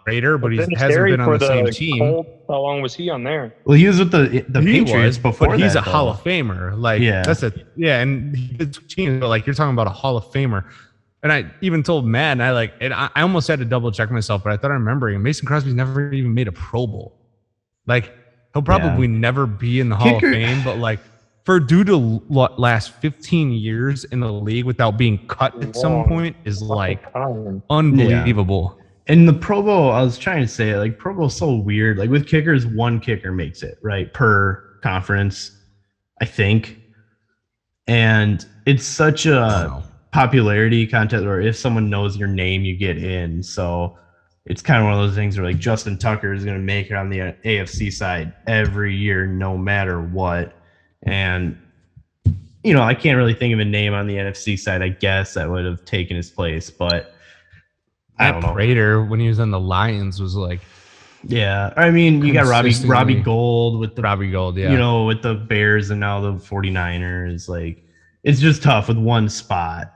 Prater, but he hasn't been on the same team. Colts, how long was he on there? Well, he was with the He Patriots was, before but he's that, a Hall though. of Famer. Like, Yeah. and he did 2 teams, but like you're talking about a Hall of Famer. And I even told Matt, and I almost had to double check myself, but I thought I remember Mason Crosby's never even made a Pro Bowl. Like, he'll probably never be in the Hall of Fame, but like for a dude to last 15 years in the league without being cut at some point is like unbelievable. Yeah. And the Pro Bowl, I was trying to say, like, Pro Bowl's so weird. Like with kickers, one kicker makes it, right? Per conference, I think. And it's such a popularity contest where if someone knows your name, you get in. So it's kind of one of those things where like Justin Tucker is going to make it on the AFC side every year, no matter what. And, you know, I can't really think of a name on the NFC side, I guess, that would have taken his place, but I don't know. Prater, when he was on the Lions, was like, yeah. I mean, you got Robbie Gould with the Robbie Gould, yeah. You know, with the Bears and now the 49ers. Like, it's just tough with one spot.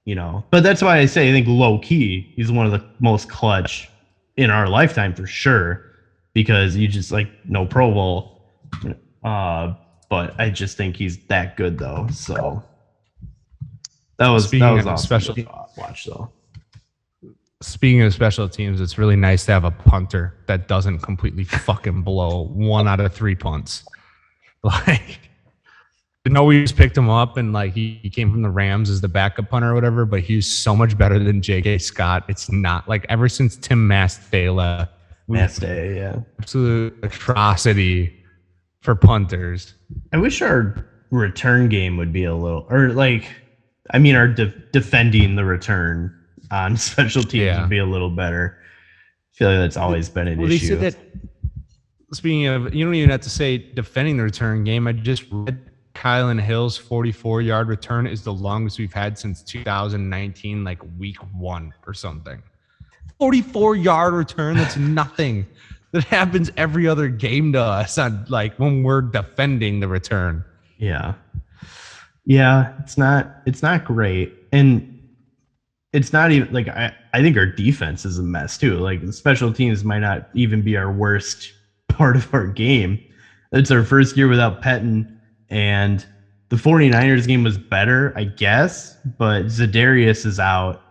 You know, but that's why I say I think low key he's one of the most clutch in our lifetime for sure, because you just like no Pro Bowl. But I just think he's that good though. So that was awesome special to watch though. Speaking of special teams, it's really nice to have a punter that doesn't completely fucking blow 1 out of 3 punts. Like, we just picked him up and like he came from the Rams as the backup punter or whatever, but he's so much better than J.K. Scott. It's not like ever since Tim Masthay left. Absolute atrocity for punters. I wish our return game would be a little, or like, I mean, our defending the return on special teams would be a little better. I feel like that's always been an issue. They said that, speaking of, you don't even have to say defending the return game. I just read Kylan Hill's 44-yard return is the longest we've had since 2019, like week 1 or something. 44-yard return, that's nothing. That happens every other game to us on like when we're defending the return. Yeah. Yeah, it's not great. And it's not even like I think our defense is a mess too. Like the special teams might not even be our worst part of our game. It's our first year without Pettin. And the 49ers game was better, I guess, but Za'Darius is out.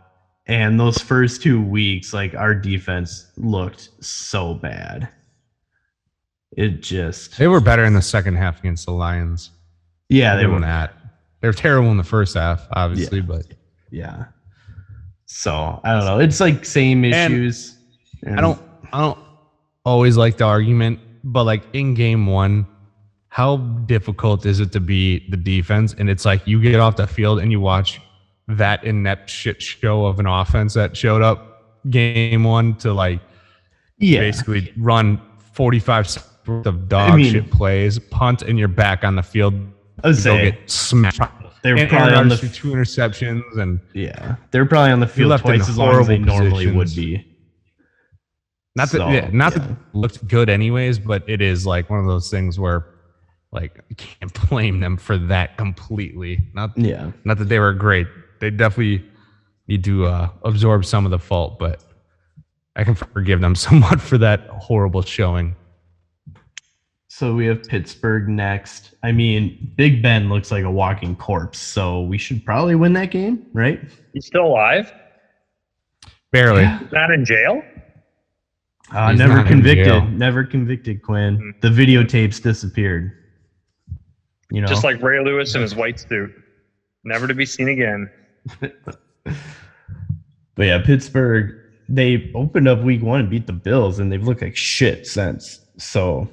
And those first 2 weeks, like our defense looked so bad. They were better in the second half against the Lions. Yeah, they were. They were terrible in the first half, obviously, but yeah. So I don't know. It's like same issues. And I don't always like the argument, but like in game 1, how difficult is it to be the defense? And it's like you get off the field and you watch that inept shit show of an offense that showed up game 1 to like basically run 45 seconds worth of dog shit plays, punt, and you're back on the field. I was saying, get smashed. They were probably on the 2 interceptions, and they're probably on the field twice as long as they normally would be. Not that it looked good anyways, but it is like one of those things where like you can't blame them for that completely. Not that they were great. They definitely need to absorb some of the fault, but I can forgive them somewhat for that horrible showing. So we have Pittsburgh next. I mean, Big Ben looks like a walking corpse, so we should probably win that game, right? He's still alive? Barely. Not in jail? Never convicted. Never convicted, Quinn. Mm-hmm. The videotapes disappeared. You know, just like Ray Lewis in his white suit, never to be seen again. But yeah, Pittsburgh, they opened up week 1 and beat the Bills, and they've looked like shit since. So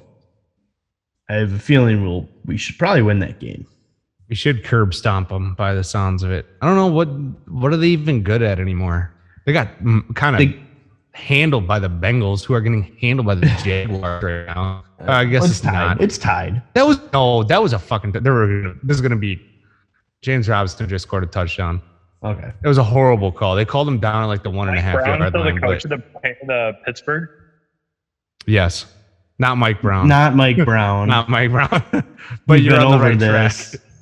I have a feeling we should probably win that game. We should curb stomp them by the sounds of it. I don't know what are they even good at anymore. They got kind of handled by the Bengals, who are getting handled by the Jaguars right now. I guess it's tied. not. It's tied. That was a fucking. This is gonna be. James Robinson just scored a touchdown. Okay. It was a horrible call. They called him down at like the 1.5 yard line. The coach of the Pittsburgh. Yes, not Mike Brown. Not Mike Brown. Not Mike Brown. But you're on the right track.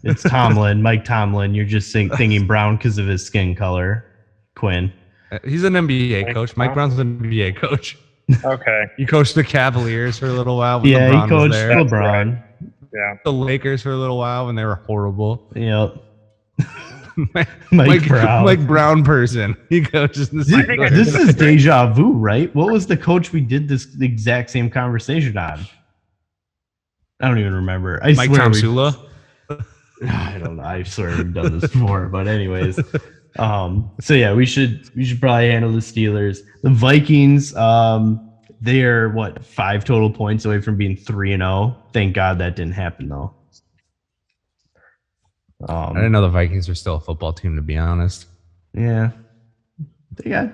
It's Tomlin, Mike Tomlin. You're just thinking Brown because of his skin color. Quinn. He's an NBA coach. Mike Brown's an NBA coach. Okay. He coached the Cavaliers for a little while. When LeBron he coached LeBron. Yeah. The Lakers for a little while when they were horrible. Yep. Mike Brown. Mike Brown person. He coaches in the Steelers. This is deja vu, right? What was the coach we did this exact same conversation on? I don't even remember. Mike Tomsula. I don't know. I swear we've done this before, but anyways. So yeah, we should probably handle the Steelers. The Vikings, they're 5 total points away from being 3-0. Thank God that didn't happen though. I didn't know the Vikings were still a football team, to be honest. Yeah, they got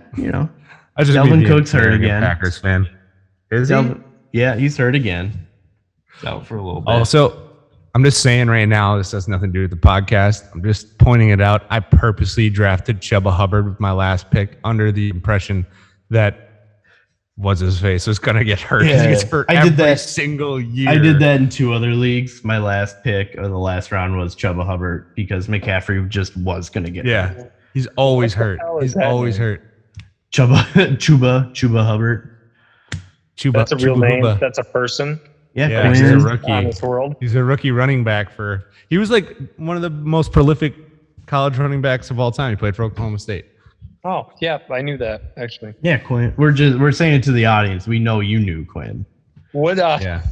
I just Dalvin Cook's hurt again. Packers fan. Is he? Yeah, he's hurt again. He's out for a little bit. Also, I'm just saying right now, this has nothing to do with the podcast. I'm just pointing it out. I purposely drafted Chuba Hubbard with my last pick under the impression that what's his face was going to get hurt. Yeah, he gets hurt every single year. I did that in 2 other leagues. My last pick of the last round was Chuba Hubbard because McCaffrey just was going to get hurt. He's always hurt. He's always hurt. Chuba Hubbard. That's a real name. That's a person. Yeah, he's a rookie. On this world. He's a rookie running back he was like one of the most prolific college running backs of all time. He played for Oklahoma State. Oh, yeah, I knew that actually. Yeah, Quinn. We're saying it to the audience. We know you knew, Quinn. What? Yeah.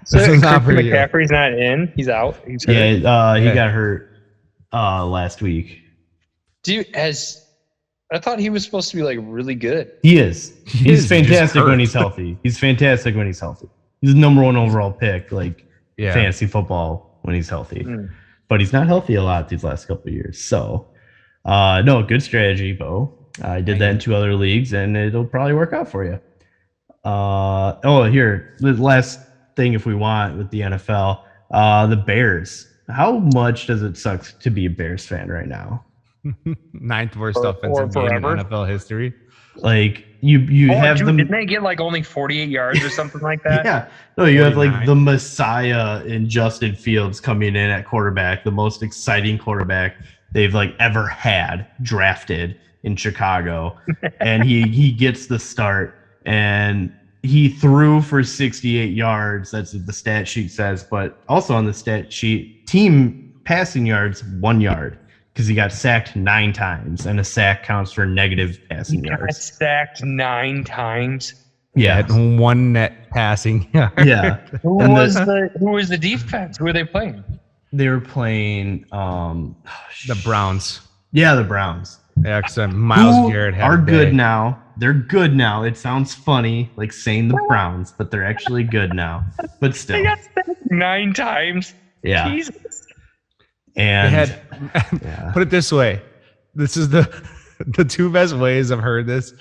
So McCaffrey's not in. He's out. He's hurt. He got hurt last week. I thought he was supposed to be like really good. He is. He's fantastic when he's healthy. He's fantastic when he's healthy. He's the number 1 overall pick, fantasy football when he's healthy. But he's not healthy a lot these last couple of years. So, no, good strategy, Bo. I did that in 2 other leagues, and it'll probably work out for you. Here, the last thing if we want with the NFL, the Bears. How much does it suck to be a Bears fan right now? 9th worst offensive game in NFL history. You have them. Didn't they get only 48 yards or something like that? Yeah. No, you 49. have the Messiah in Justin Fields coming in at quarterback, the most exciting quarterback they've ever had drafted in Chicago, and he gets the start and he threw for 68 yards. That's what the stat sheet says, but also on the stat sheet, team passing yards 1 yard. Because he got sacked 9 times, and a sack counts for negative passing yards. Got sacked 9 times. Yeah, 1 net passing yard. Yeah. Who was the defense? Who were they playing? They were playing the Browns. Yeah, the Browns. Yeah, because Myles Garrett are good now. They're good now. It sounds funny, saying the Browns, but they're actually good now. But still, they got sacked 9 times. Yeah. Jesus. And they had, put it this way, this is the 2 best ways I've heard this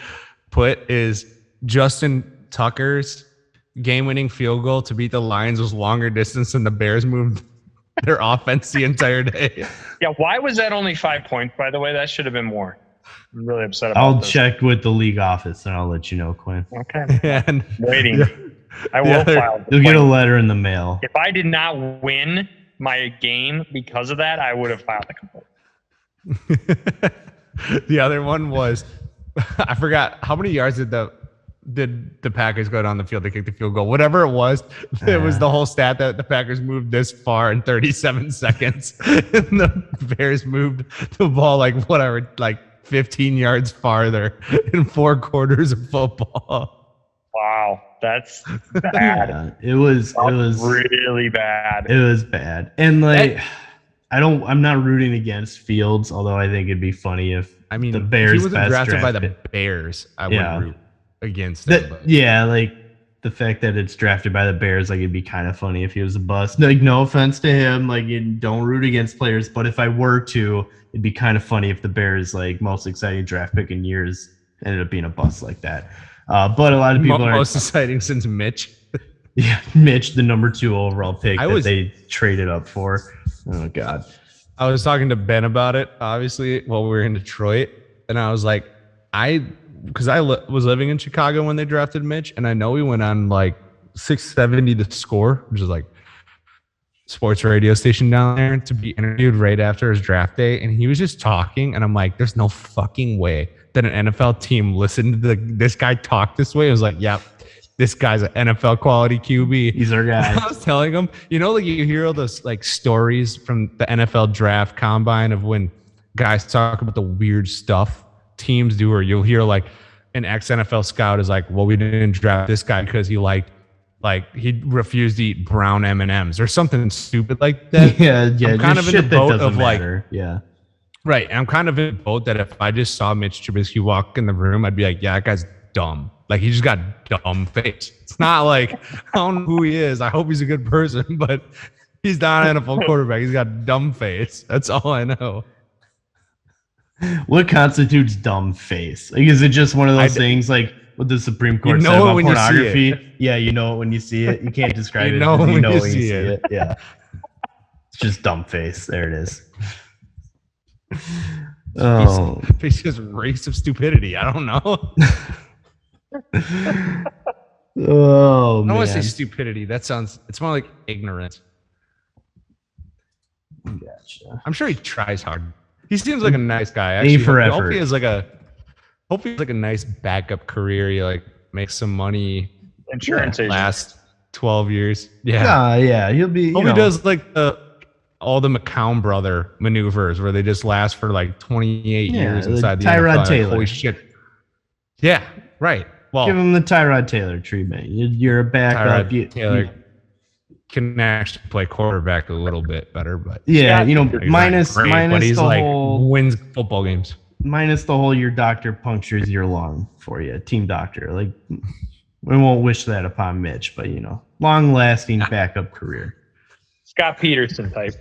put is Justin Tucker's game-winning field goal to beat the Lions was longer distance than the Bears moved their offense the entire day. Yeah, why was that only 5 points, by the way? That should have been more. I'm really upset about I'll check with the league office and I'll let you know, Quinn. Okay. And waiting. I will file. You'll get a letter in the mail. If I did not win my game because of that, I would have filed a complaint. The other one was, I forgot how many yards did the Packers go down the field to kick the field goal? Whatever it was the whole stat that the Packers moved this far in 37 seconds, and the Bears moved the ball 15 yards farther in 4 quarters of football. Wow, that's bad. Yeah, it was really bad. It was bad. And I'm not rooting against Fields, although I think it'd be funny if the Bears if he wasn't drafted by the pick. Bears, I wouldn't root against him. The fact that it's drafted by the Bears, it'd be kind of funny if he was a bust. No offense to him, you don't root against players, but if I were to, it'd be kind of funny if the Bears most exciting draft pick in years ended up being a bust like that. But a lot of people are most exciting since Mitch. Yeah, Mitch, the number 2 overall pick they traded up for. Oh God. I was talking to Ben about it, obviously, while we were in Detroit, and I was like, because I was living in Chicago when they drafted Mitch, and I know we went on 670 The Score, which is sports radio station down there, to be interviewed right after his draft day, and he was just talking, and I'm like, there's no fucking way that an NFL team listened to this guy talk this way. I was like, yep, this guy's an NFL quality QB. He's our guy. I was telling him, like you hear all those like stories from the NFL draft combine of when guys talk about the weird stuff teams do, or you'll hear like an ex-NFL scout is like, well, we didn't draft this guy because he he refused to eat brown M&Ms or something stupid like that. Yeah. I'm kind of in the boat of matter. Yeah. Right. And I'm kind of in the boat that if I just saw Mitch Trubisky walk in the room, I'd be like, yeah, that guy's dumb. Like, he just got dumb face. It's not like, I don't know who he is. I hope he's a good person, but he's not an NFL quarterback. He's got dumb face. That's all I know. What constitutes dumb face? Like, is it just one of those things like what the Supreme Court said about pornography? Yeah, you know it when you see it. You can't describe it. You know when you see it. Yeah. It's just dumb face. There it is. Oh. Face just race of stupidity. I don't know. Oh, I don't man. want to say stupidity. It's more like ignorance. Gotcha. I'm sure he tries hard. He seems like a nice guy. A for effort. Hopefully he has like a nice backup career. He like makes some money. Insurance agent. Last 12 years. Yeah. Yeah. He'll be. Hope he does like all the McCown brother maneuvers where they just last for like 28 years inside the Tyrod NFL. Taylor. Like, holy shit. Yeah. Right. Well, give him the Tyrod Taylor treatment. You're a backup. Taylor can actually play quarterback a little bit better, but minus he's the like whole wins football games. Minus the whole your doctor punctures your lung for you, team doctor. Like, we won't wish that upon Mitch, but long lasting backup career. Scott Peterson type.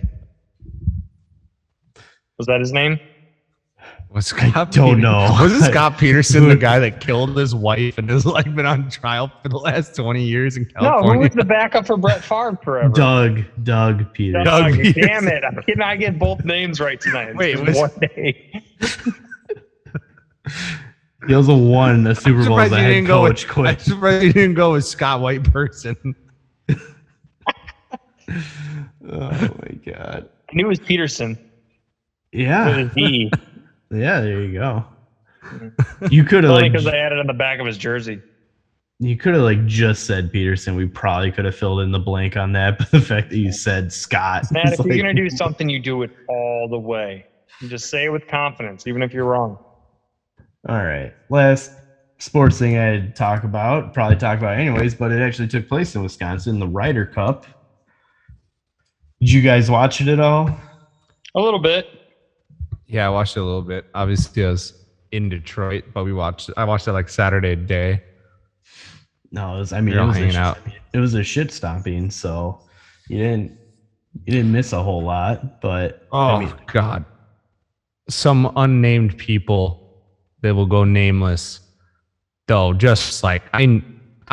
Was that his name? Don't know. Was Scott Peterson the guy that killed his wife and has like been on trial for the last 20 years in California? No, who was the backup for Brett Favre forever? Doug Peterson. Doug Peterson. Damn it! I cannot get both names right tonight. Wait, one day. He also won a Super Bowl as a head coach. I'm surprised he didn't go with Scott White person. Oh my God! I knew it was Peterson. Yeah. With a D. Yeah, there you go. You could have because I had it on the back of his jersey. You could have just said Peterson. We probably could have filled in the blank on that, but the fact that you said Scott. Matt, if you're gonna do something, you do it all the way. You just say it with confidence, even if you're wrong. All right. Last sports thing I'd probably talk about anyways, but it actually took place in Wisconsin, the Ryder Cup. Did you guys watch it at all? A little bit. Yeah, I watched it a little bit. Obviously, I was in Detroit, but I watched it like Saturday day. No, it was a shit stomping, so you didn't miss a whole lot, but God. Some unnamed people that will go nameless, though, just like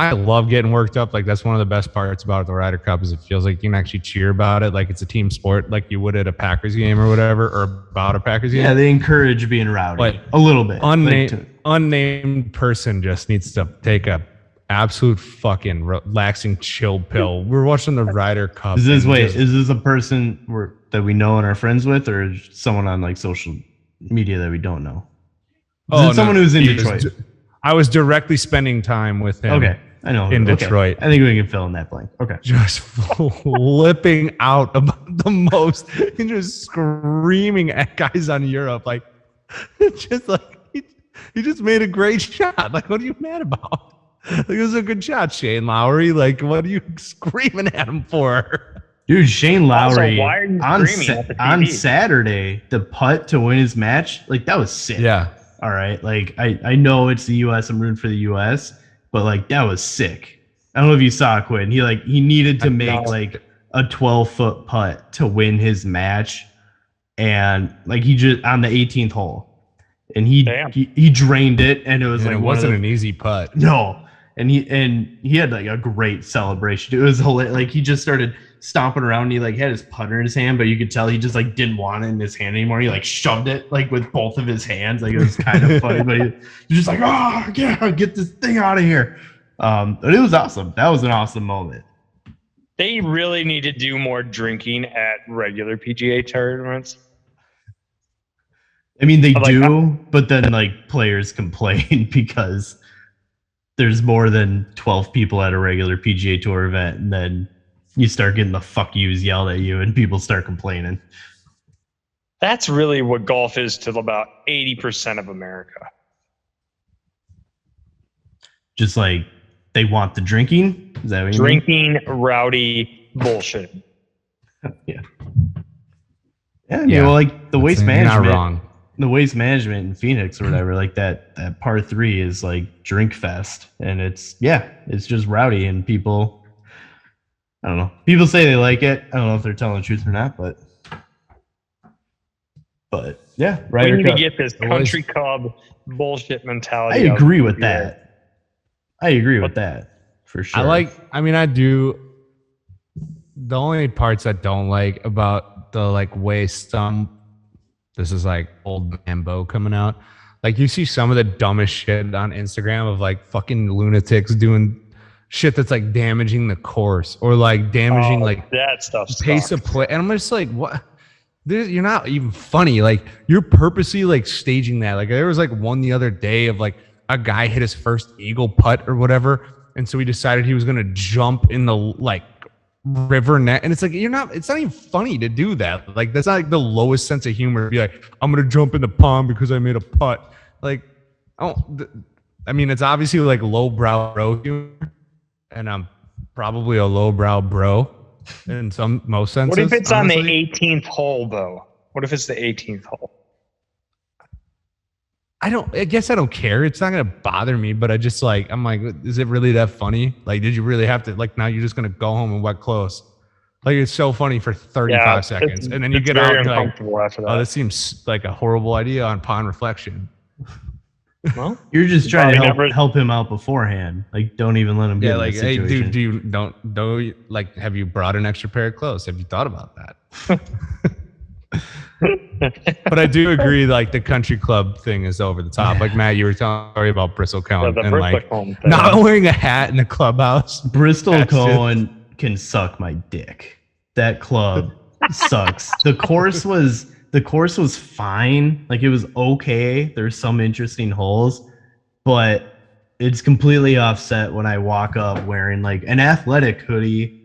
I love getting worked up. Like, that's one of the best parts about the Ryder Cup is it feels like you can actually cheer about it. Like, it's a team sport, like you would at a Packers game or whatever, or about a Packers game. Yeah, they encourage being rowdy. But a little bit. Unnamed person just needs to take a absolute fucking relaxing chill pill. We're watching the Ryder Cup. Is this a person that we know and are friends with, or someone on like social media that we don't know? Someone who's in Detroit? I was directly spending time with him. Okay. I know. In Detroit. I think we can fill in that blank. Okay. Just flipping out about the most and just screaming at guys on Europe. Like, just like, he just made a great shot. Like, what are you mad about? Like, it was a good shot, Shane Lowry. Like, what are you screaming at him for? Dude, Shane Lowry why are you on Saturday, the putt to win his match, like, that was sick. Yeah. All right. Like, I know it's the U.S. I'm rooting for the U.S., but like, that was sick. I don't know if you saw it, Quinn. He needed to make like a 12-foot putt to win his match, and like he just on the 18th hole, and he drained it, and it was it wasn't an easy putt. No, and he had like a great celebration. It was hilarious. Like, he just started stomping around, and he like had his putter in his hand, but you could tell he just like didn't want it in his hand anymore. He like shoved it like with both of his hands. Like, it was kind of funny, but he was just like, oh yeah, get this thing out of here. But it was awesome. That was an awesome moment. They really need to do more drinking at regular PGA tournaments. I mean, they do, but then like players complain because there's more than 12 people at a regular PGA Tour event, and then you start getting the fuck yous yelled at you and people start complaining. That's really what golf is to about 80% of America. Just like they want the drinking. Is that what you mean? Drinking, rowdy bullshit. Yeah. Well, like the waste Not management. wrong. The waste management in Phoenix or whatever, like that par 3 is like drink fest, and it's just rowdy, and people, I don't know. People say they like it. I don't know if they're telling the truth or not, but yeah, We need Cup. to get this country club bullshit I mentality. agree with that. I agree with that for sure. I do. The only parts I don't like about the like way this is like old man Bo coming out. Like you see some of the dumbest shit on Instagram of like fucking lunatics doing shit that's like damaging the course or like damaging like that stuff. pace of play. And I'm just like, what? You're not even funny. Like you're purposely like staging that. Like there was like one the other day of like a guy hit his first eagle putt or whatever. And so he decided he was going to jump in the like river net, and it's like it's not even funny to do that. Like that's not like the lowest sense of humor to be like, I'm gonna jump in the pond because I made a putt. Like I mean it's obviously like lowbrow bro humor, and I'm probably a lowbrow bro in most senses. What if it's honestly. on the 18th hole though? What if it's the 18th hole? I guess I don't care. It's not gonna bother me, but I'm like, is it really that funny? Like, did you really have to now you're just gonna go home and wet clothes? Like it's so funny for 35 seconds. And then you get out and you're like, after that. oh, this seems like a horrible idea upon reflection. Well, you're just trying to probably help him out beforehand. Like don't even let him get in like, that hey, situation. dude, don't like, have you brought an extra pair of clothes? Have you thought about that? But I do agree, like the country club thing is over the top. Like Matt, you were telling a story about Bristol Cohen and like not wearing a hat in the clubhouse. Bristol Cohen can suck my dick. That club sucks. The course was fine. Like it was okay. There's some interesting holes, but it's completely offset when I walk up wearing like an athletic hoodie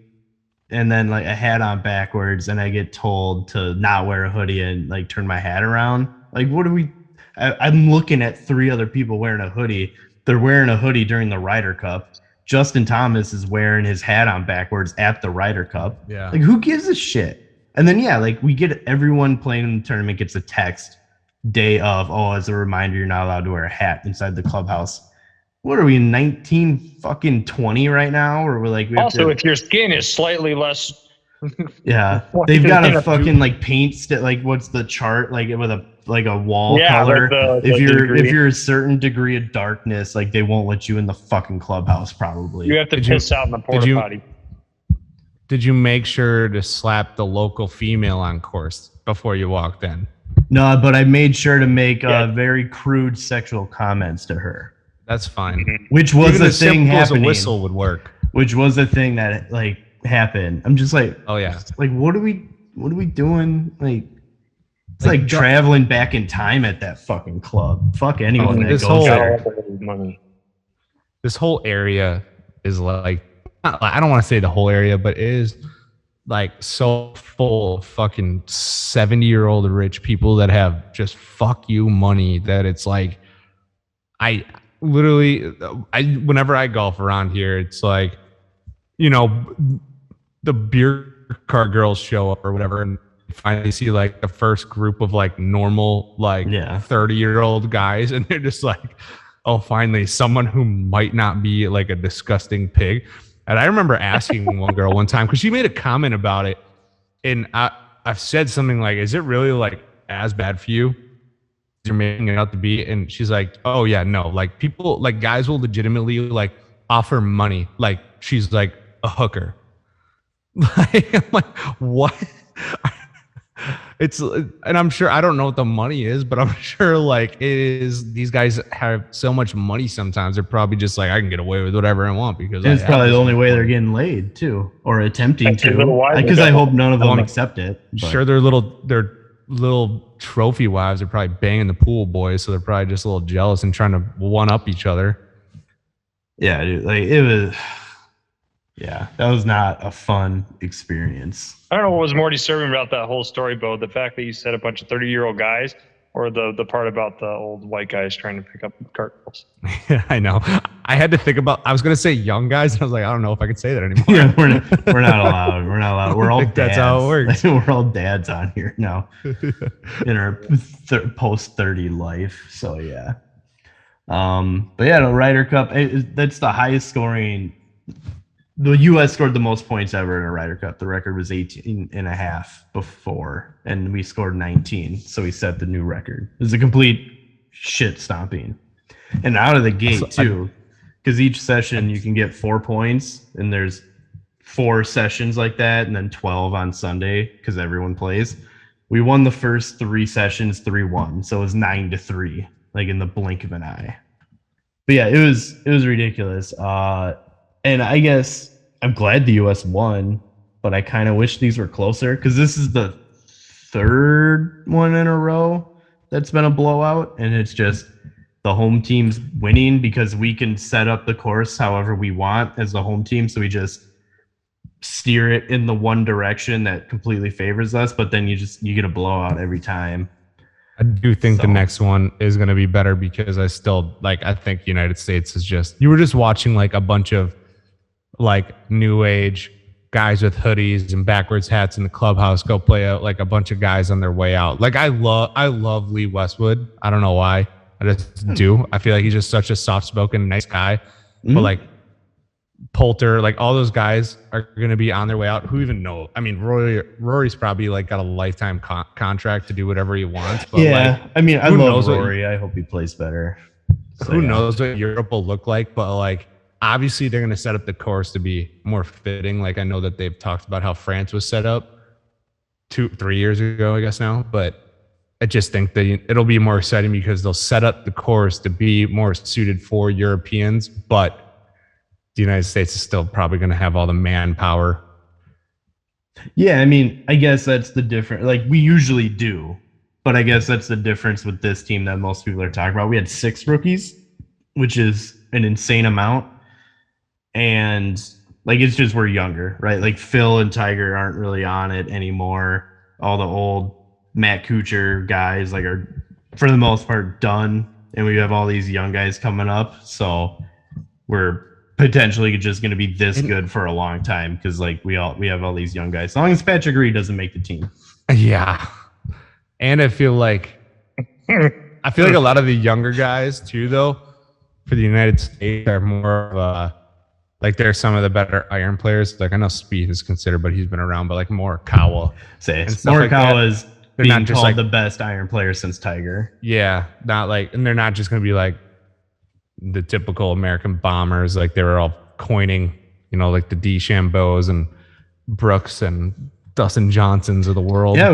and then like a hat on backwards, and I get told to not wear a hoodie and like turn my hat around. Like what do I'm looking at 3 other people wearing a hoodie. They're wearing a hoodie during the Ryder Cup. Justin Thomas is wearing his hat on backwards at the Ryder Cup. Yeah. Like who gives a shit? And then like we get everyone playing in the tournament gets a text day of, as a reminder, you're not allowed to wear a hat inside the clubhouse. What are we, 1920 right now? Or we're like, if your skin is slightly less. Yeah, they've got a fucking like paint like what's the chart like with a wall color. If you're a certain degree of darkness, like they won't let you in the fucking clubhouse. Probably you have to piss out in the porta potty. Did you make sure to slap the local female on course before you walked in? No, but I made sure to make very crude sexual comments to her. That's fine. Which was Even the thing happening. A whistle would work. Which was the thing that like happened. I'm just like, oh yeah. Like what are we doing? Like it's like traveling back in time at that fucking club. Fuck anyone that goes there. This whole area is like, I don't want to say the whole area, but it is like so full of fucking 70-year-old rich people that have just fuck you money that it's like, whenever I golf around here, it's like, the beer car girls show up or whatever, and you finally see like the first group of like normal, like 30-year-old guys, and they're just like, oh, finally someone who might not be like a disgusting pig. And I remember asking one girl one time, because she made a comment about it, and I've said something like, is it really like as bad for you? You're making it out to be? And she's like, oh yeah, no, like people, like guys will legitimately like offer money, like she's like a hooker. Like I'm like, what? And I'm sure, I don't know what the money is, but I'm sure like it is, these guys have so much money sometimes they're probably just like, I can get away with whatever I want because it's probably the only way they're getting laid too, or attempting to, because I hope none of them accept it. But. Sure, their little trophy wives are probably banging the pool boys, so they're probably just a little jealous and trying to one up each other. Yeah, dude, like it was. Yeah, that was not a fun experience. I don't know what was more disturbing about that whole story, Bo. The fact that you said a bunch of 30-year-old guys, or the part about the old white guys trying to pick up cartwheels. I know. I had to think about. I was gonna say young guys, and I was like, I don't know if I can say that anymore. Yeah, we're not allowed. We're not allowed. We're all dads. That's how it works. We're all dads on here now in our post 30 life. So yeah. But yeah, the Ryder Cup. That's the highest scoring. The U.S. scored the most points ever in a Ryder Cup. The record was 18 and a half before, and we scored 19. So we set the new record. It was a complete shit stomping. And out of the gate, too, because each session you can get 4 points, and there's 4 sessions like that, and then 12 on Sunday because everyone plays. We won the first 3 sessions 3-1, so it was 9-3, like in the blink of an eye. But yeah, it was ridiculous. And I guess I'm glad the U.S. won, but I kind of wish these were closer because this is the 3rd one in a row that's been a blowout, and it's just the home team's winning because we can set up the course however we want as the home team. So we just steer it in the one direction that completely favors us, but then you get a blowout every time. I do think the next one is going to be better because I think United States is you were just watching like a bunch of like new age guys with hoodies and backwards hats in the clubhouse go play out like a bunch of guys on their way out. Like I love Lee Westwood. I don't know why. I just do. I feel like he's just such a soft-spoken, nice guy. But like Poulter, like all those guys are going to be on their way out. Who even knows? I mean, Rory's probably like got a lifetime contract to do whatever he wants. But yeah, like, I mean, I love Rory. I hope he plays better. So, who knows what Europe will look like? But like, obviously, they're going to set up the course to be more fitting. Like I know that they've talked about how France was set up 2-3 years ago, I guess now. But I just think that it'll be more exciting because they'll set up the course to be more suited for Europeans, but the United States is still probably going to have all the manpower. Yeah, I mean, I guess that's the difference. Like we usually do, but I guess that's the difference with this team that most people are talking about. We had 6 rookies, which is an insane amount. And like, it's just we're younger, right? Like Phil and Tiger aren't really on it anymore. All the old Matt Kuchar guys like are for the most part done. And we have all these young guys coming up. So we're potentially just going to be this good for a long time because like we have all these young guys. As long as Patrick Reed doesn't make the team. Yeah. And I feel like a lot of the younger guys too, though, for the United States are more of like they're some of the better iron players. Like I know Spieth is considered, but he's been around, but like Morikawa. Morikawa is being not just called like the best iron player since Tiger. Yeah. Not like, and they're not just going to be like the typical American bombers. Like they were all coining, like the DeChambeaus and Brooks and Dustin Johnsons of the world. Yeah,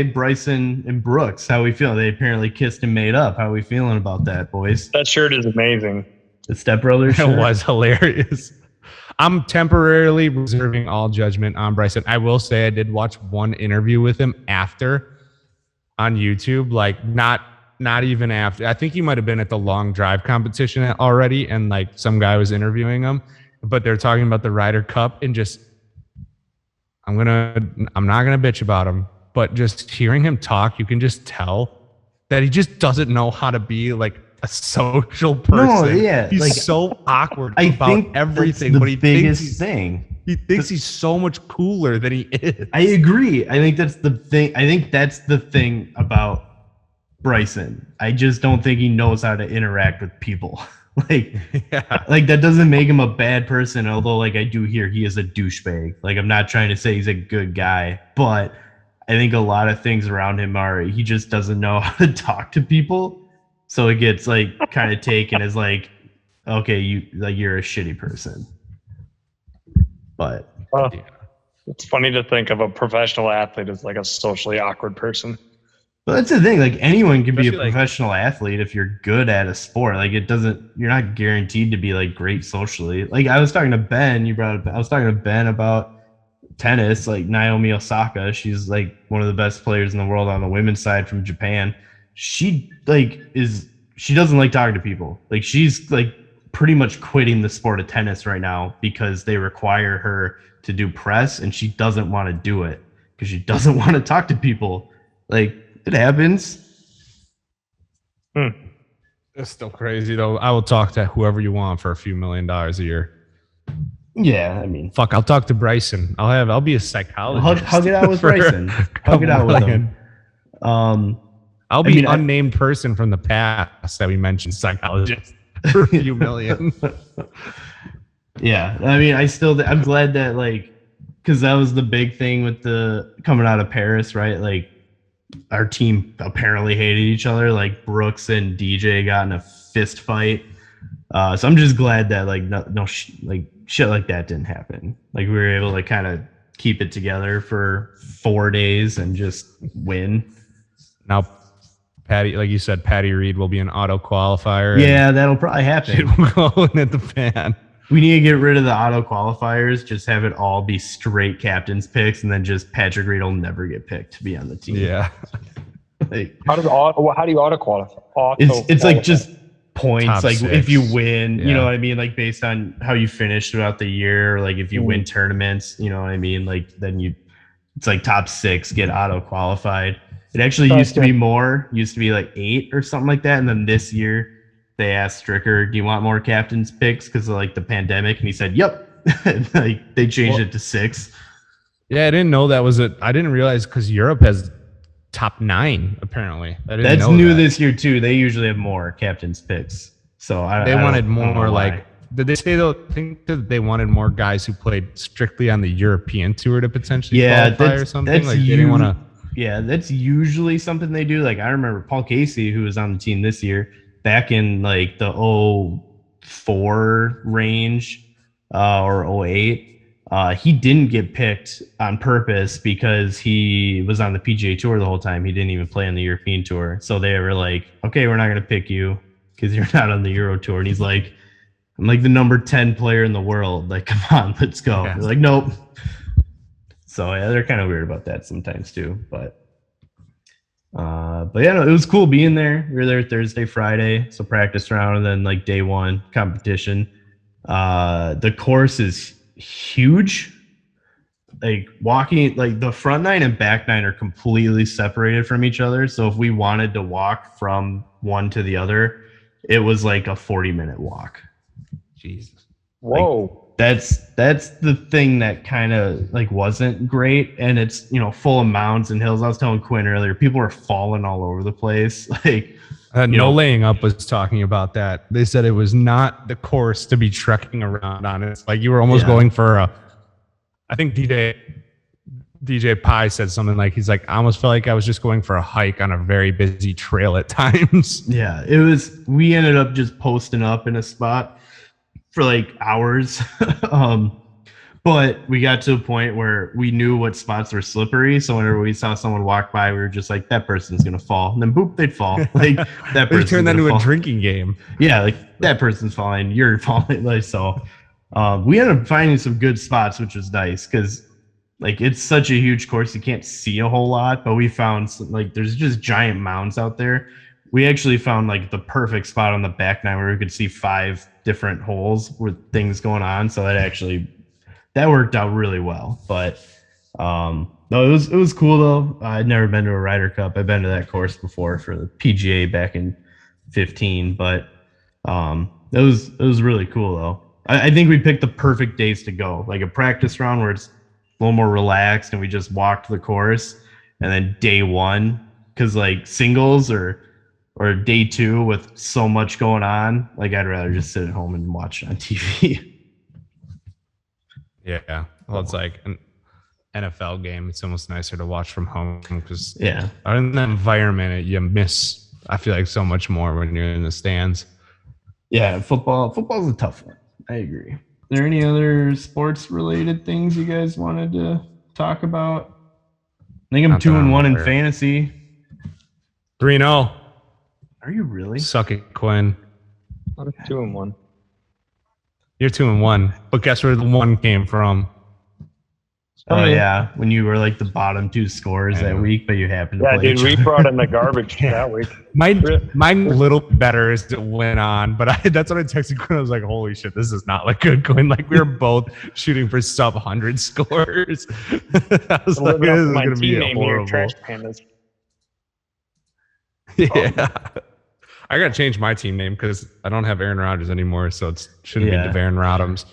Bryson and Brooks, how we feel? They apparently kissed and made up. How are we feeling about that, boys? That shirt is amazing. The Step Brothers shirt? It was hilarious. I'm temporarily reserving all judgment on Bryson. I will say I did watch one interview with him after on YouTube, like not even after. I think he might have been at the long drive competition already, and like some guy was interviewing him, but they're talking about the Ryder Cup and just I'm not gonna bitch about him, but just hearing him talk, you can just tell that he just doesn't know how to be like a social person. No, yeah, he's like, so awkward I about think everything. That's but the he biggest thing. He thinks he's so much cooler than he is. I agree. I think that's the thing. I think that's the thing about Bryson. I just don't think he knows how to interact with people. Like that doesn't make him a bad person. Although, like I do hear he is a douchebag. Like I'm not trying to say he's a good guy, but I think a lot of things around him he just doesn't know how to talk to people. So it gets like kind of taken as like, okay, you're a shitty person. But it's funny to think of a professional athlete as like a socially awkward person. But that's the thing. Like anyone can be a professional athlete if you're good at a sport. Like you're not guaranteed to be like great socially. Like I was talking to Ben. I was talking to Ben about tennis. Like Naomi Osaka, she's like one of the best players in the world on the women's side from Japan. She doesn't like talking to people. Like she's like pretty much quitting the sport of tennis right now because they require her to do press and she doesn't want to do it because she doesn't want to talk to people. Like, it happens. It's still crazy though. I will talk to whoever you want for a few $1 million a year. Yeah, I mean, Fuck, I'll talk to Bryson. I'll be a psychologist. hug it out with Bryson. Hug it out with him. I'll be an unnamed person from the past that we mentioned psychologist for a few million. Yeah, I mean, I'm glad that, like, because that was the big thing with the coming out of Paris, right? Like, our team apparently hated each other. Like, Brooks and DJ got in a fist fight. So I'm just glad that, like, shit like that didn't happen. Like, we were able to kind of keep it together for 4 days and just win. Now, Patty, like you said, Patty Reed will be an auto qualifier. Yeah, that'll probably happen. Shit will go in at the fan. We need to get rid of the auto qualifiers, just have it all be straight captain's picks, and then just Patrick Reed will never get picked to be on the team. Yeah. Like, how do you auto qualify? It's like just points. Top like six. if you win, Yeah. you know what I mean? Like based on how you finish throughout the year, or like if you win tournaments, you know what I mean? Like then it's like top 6 get auto qualified. It actually used to be like 8 or something like that. And then this year they asked Stricker, do you want more captain's picks because of like the pandemic? And he said, yep. Like they changed it to 6. Yeah, I didn't know that was it. I didn't realize because Europe has top 9 apparently. That's new this year too. They usually have more captain's picks. So they wanted more like. Did they say though? I think that they wanted more guys who played strictly on the European tour to potentially qualify or something. That's Like they didn't want to. Yeah, that's usually something they do. Like I remember Paul Casey, who was on the team this year, back in like the 04 range or 08. He didn't get picked on purpose because he was on the PGA Tour the whole time. He didn't even play on the European Tour. So they were like, okay, we're not going to pick you because you're not on the Euro Tour. And he's like, I'm like the number 10 player in the world. Like, come on, let's go. Yeah. They're like, nope. So yeah, they're kind of weird about that sometimes too. But yeah, no, it was cool being there. We were there Thursday, Friday. So practice round and then like day 1 competition. The course is huge. Like walking, like the front 9 and back 9 are completely separated from each other. So if we wanted to walk from one to the other, it was like a 40-minute walk. Jesus. Whoa. Like, that's the thing that kind of like wasn't great. And it's, you know, full of mounds and hills. I was telling Quinn earlier, people are falling all over the place. Like, No Laying Up was talking about that. They said it was not the course to be trekking around on. It's like you were almost going for I think DJ Pie said something like, he's like, I almost felt like I was just going for a hike on a very busy trail at times. Yeah, we ended up just posting up in a spot for like hours. But we got to a point where we knew what spots were slippery. So whenever we saw someone walk by, we were just like, that person's going to fall. And then boop, they'd fall. Like that person turned that into a drinking game. Yeah, like that person's falling, you're falling. Like so we ended up finding some good spots, which was nice because like it's such a huge course, you can't see a whole lot. But we found like there's just giant mounds out there. We actually found like the perfect spot on the back 9 where we could see 5 different holes with things going on. So that worked out really well. But no, it was cool though. I'd never been to a Ryder Cup. I've been to that course before for the PGA back in 15, but it was really cool though. I think we picked the perfect days to go, like a practice round where it's a little more relaxed and we just walked the course, and then day 1 because like singles or day 2 with so much going on, like I'd rather just sit at home and watch it on TV. Yeah. Well, it's like an NFL game. It's almost nicer to watch from home because Yeah. in that environment, you miss, I feel like, so much more when you're in the stands. Yeah, football's a tough one. I agree. Are there any other sports related things you guys wanted to talk about? I think I'm Not that 2-1 in aware. fantasy. 3-0. Are you really? Suck it, Quinn. 2-1. You're 2-1. But guess where the 1 came from? Oh yeah, when you were like the bottom two scorers that week, but you happened to Yeah, play dude, each we other. brought in the garbage that week. Mine a little better as it went on, but that's what I texted Quinn. I was like, "Holy shit, this is not like good, Quinn." Like we were both shooting for sub 100 scores. I was like, "This is gonna be horrible." Trash Pandas. Yeah, I gotta change my team name because I don't have Aaron Rodgers anymore, so it shouldn't be Yeah. Devaren Rodhams.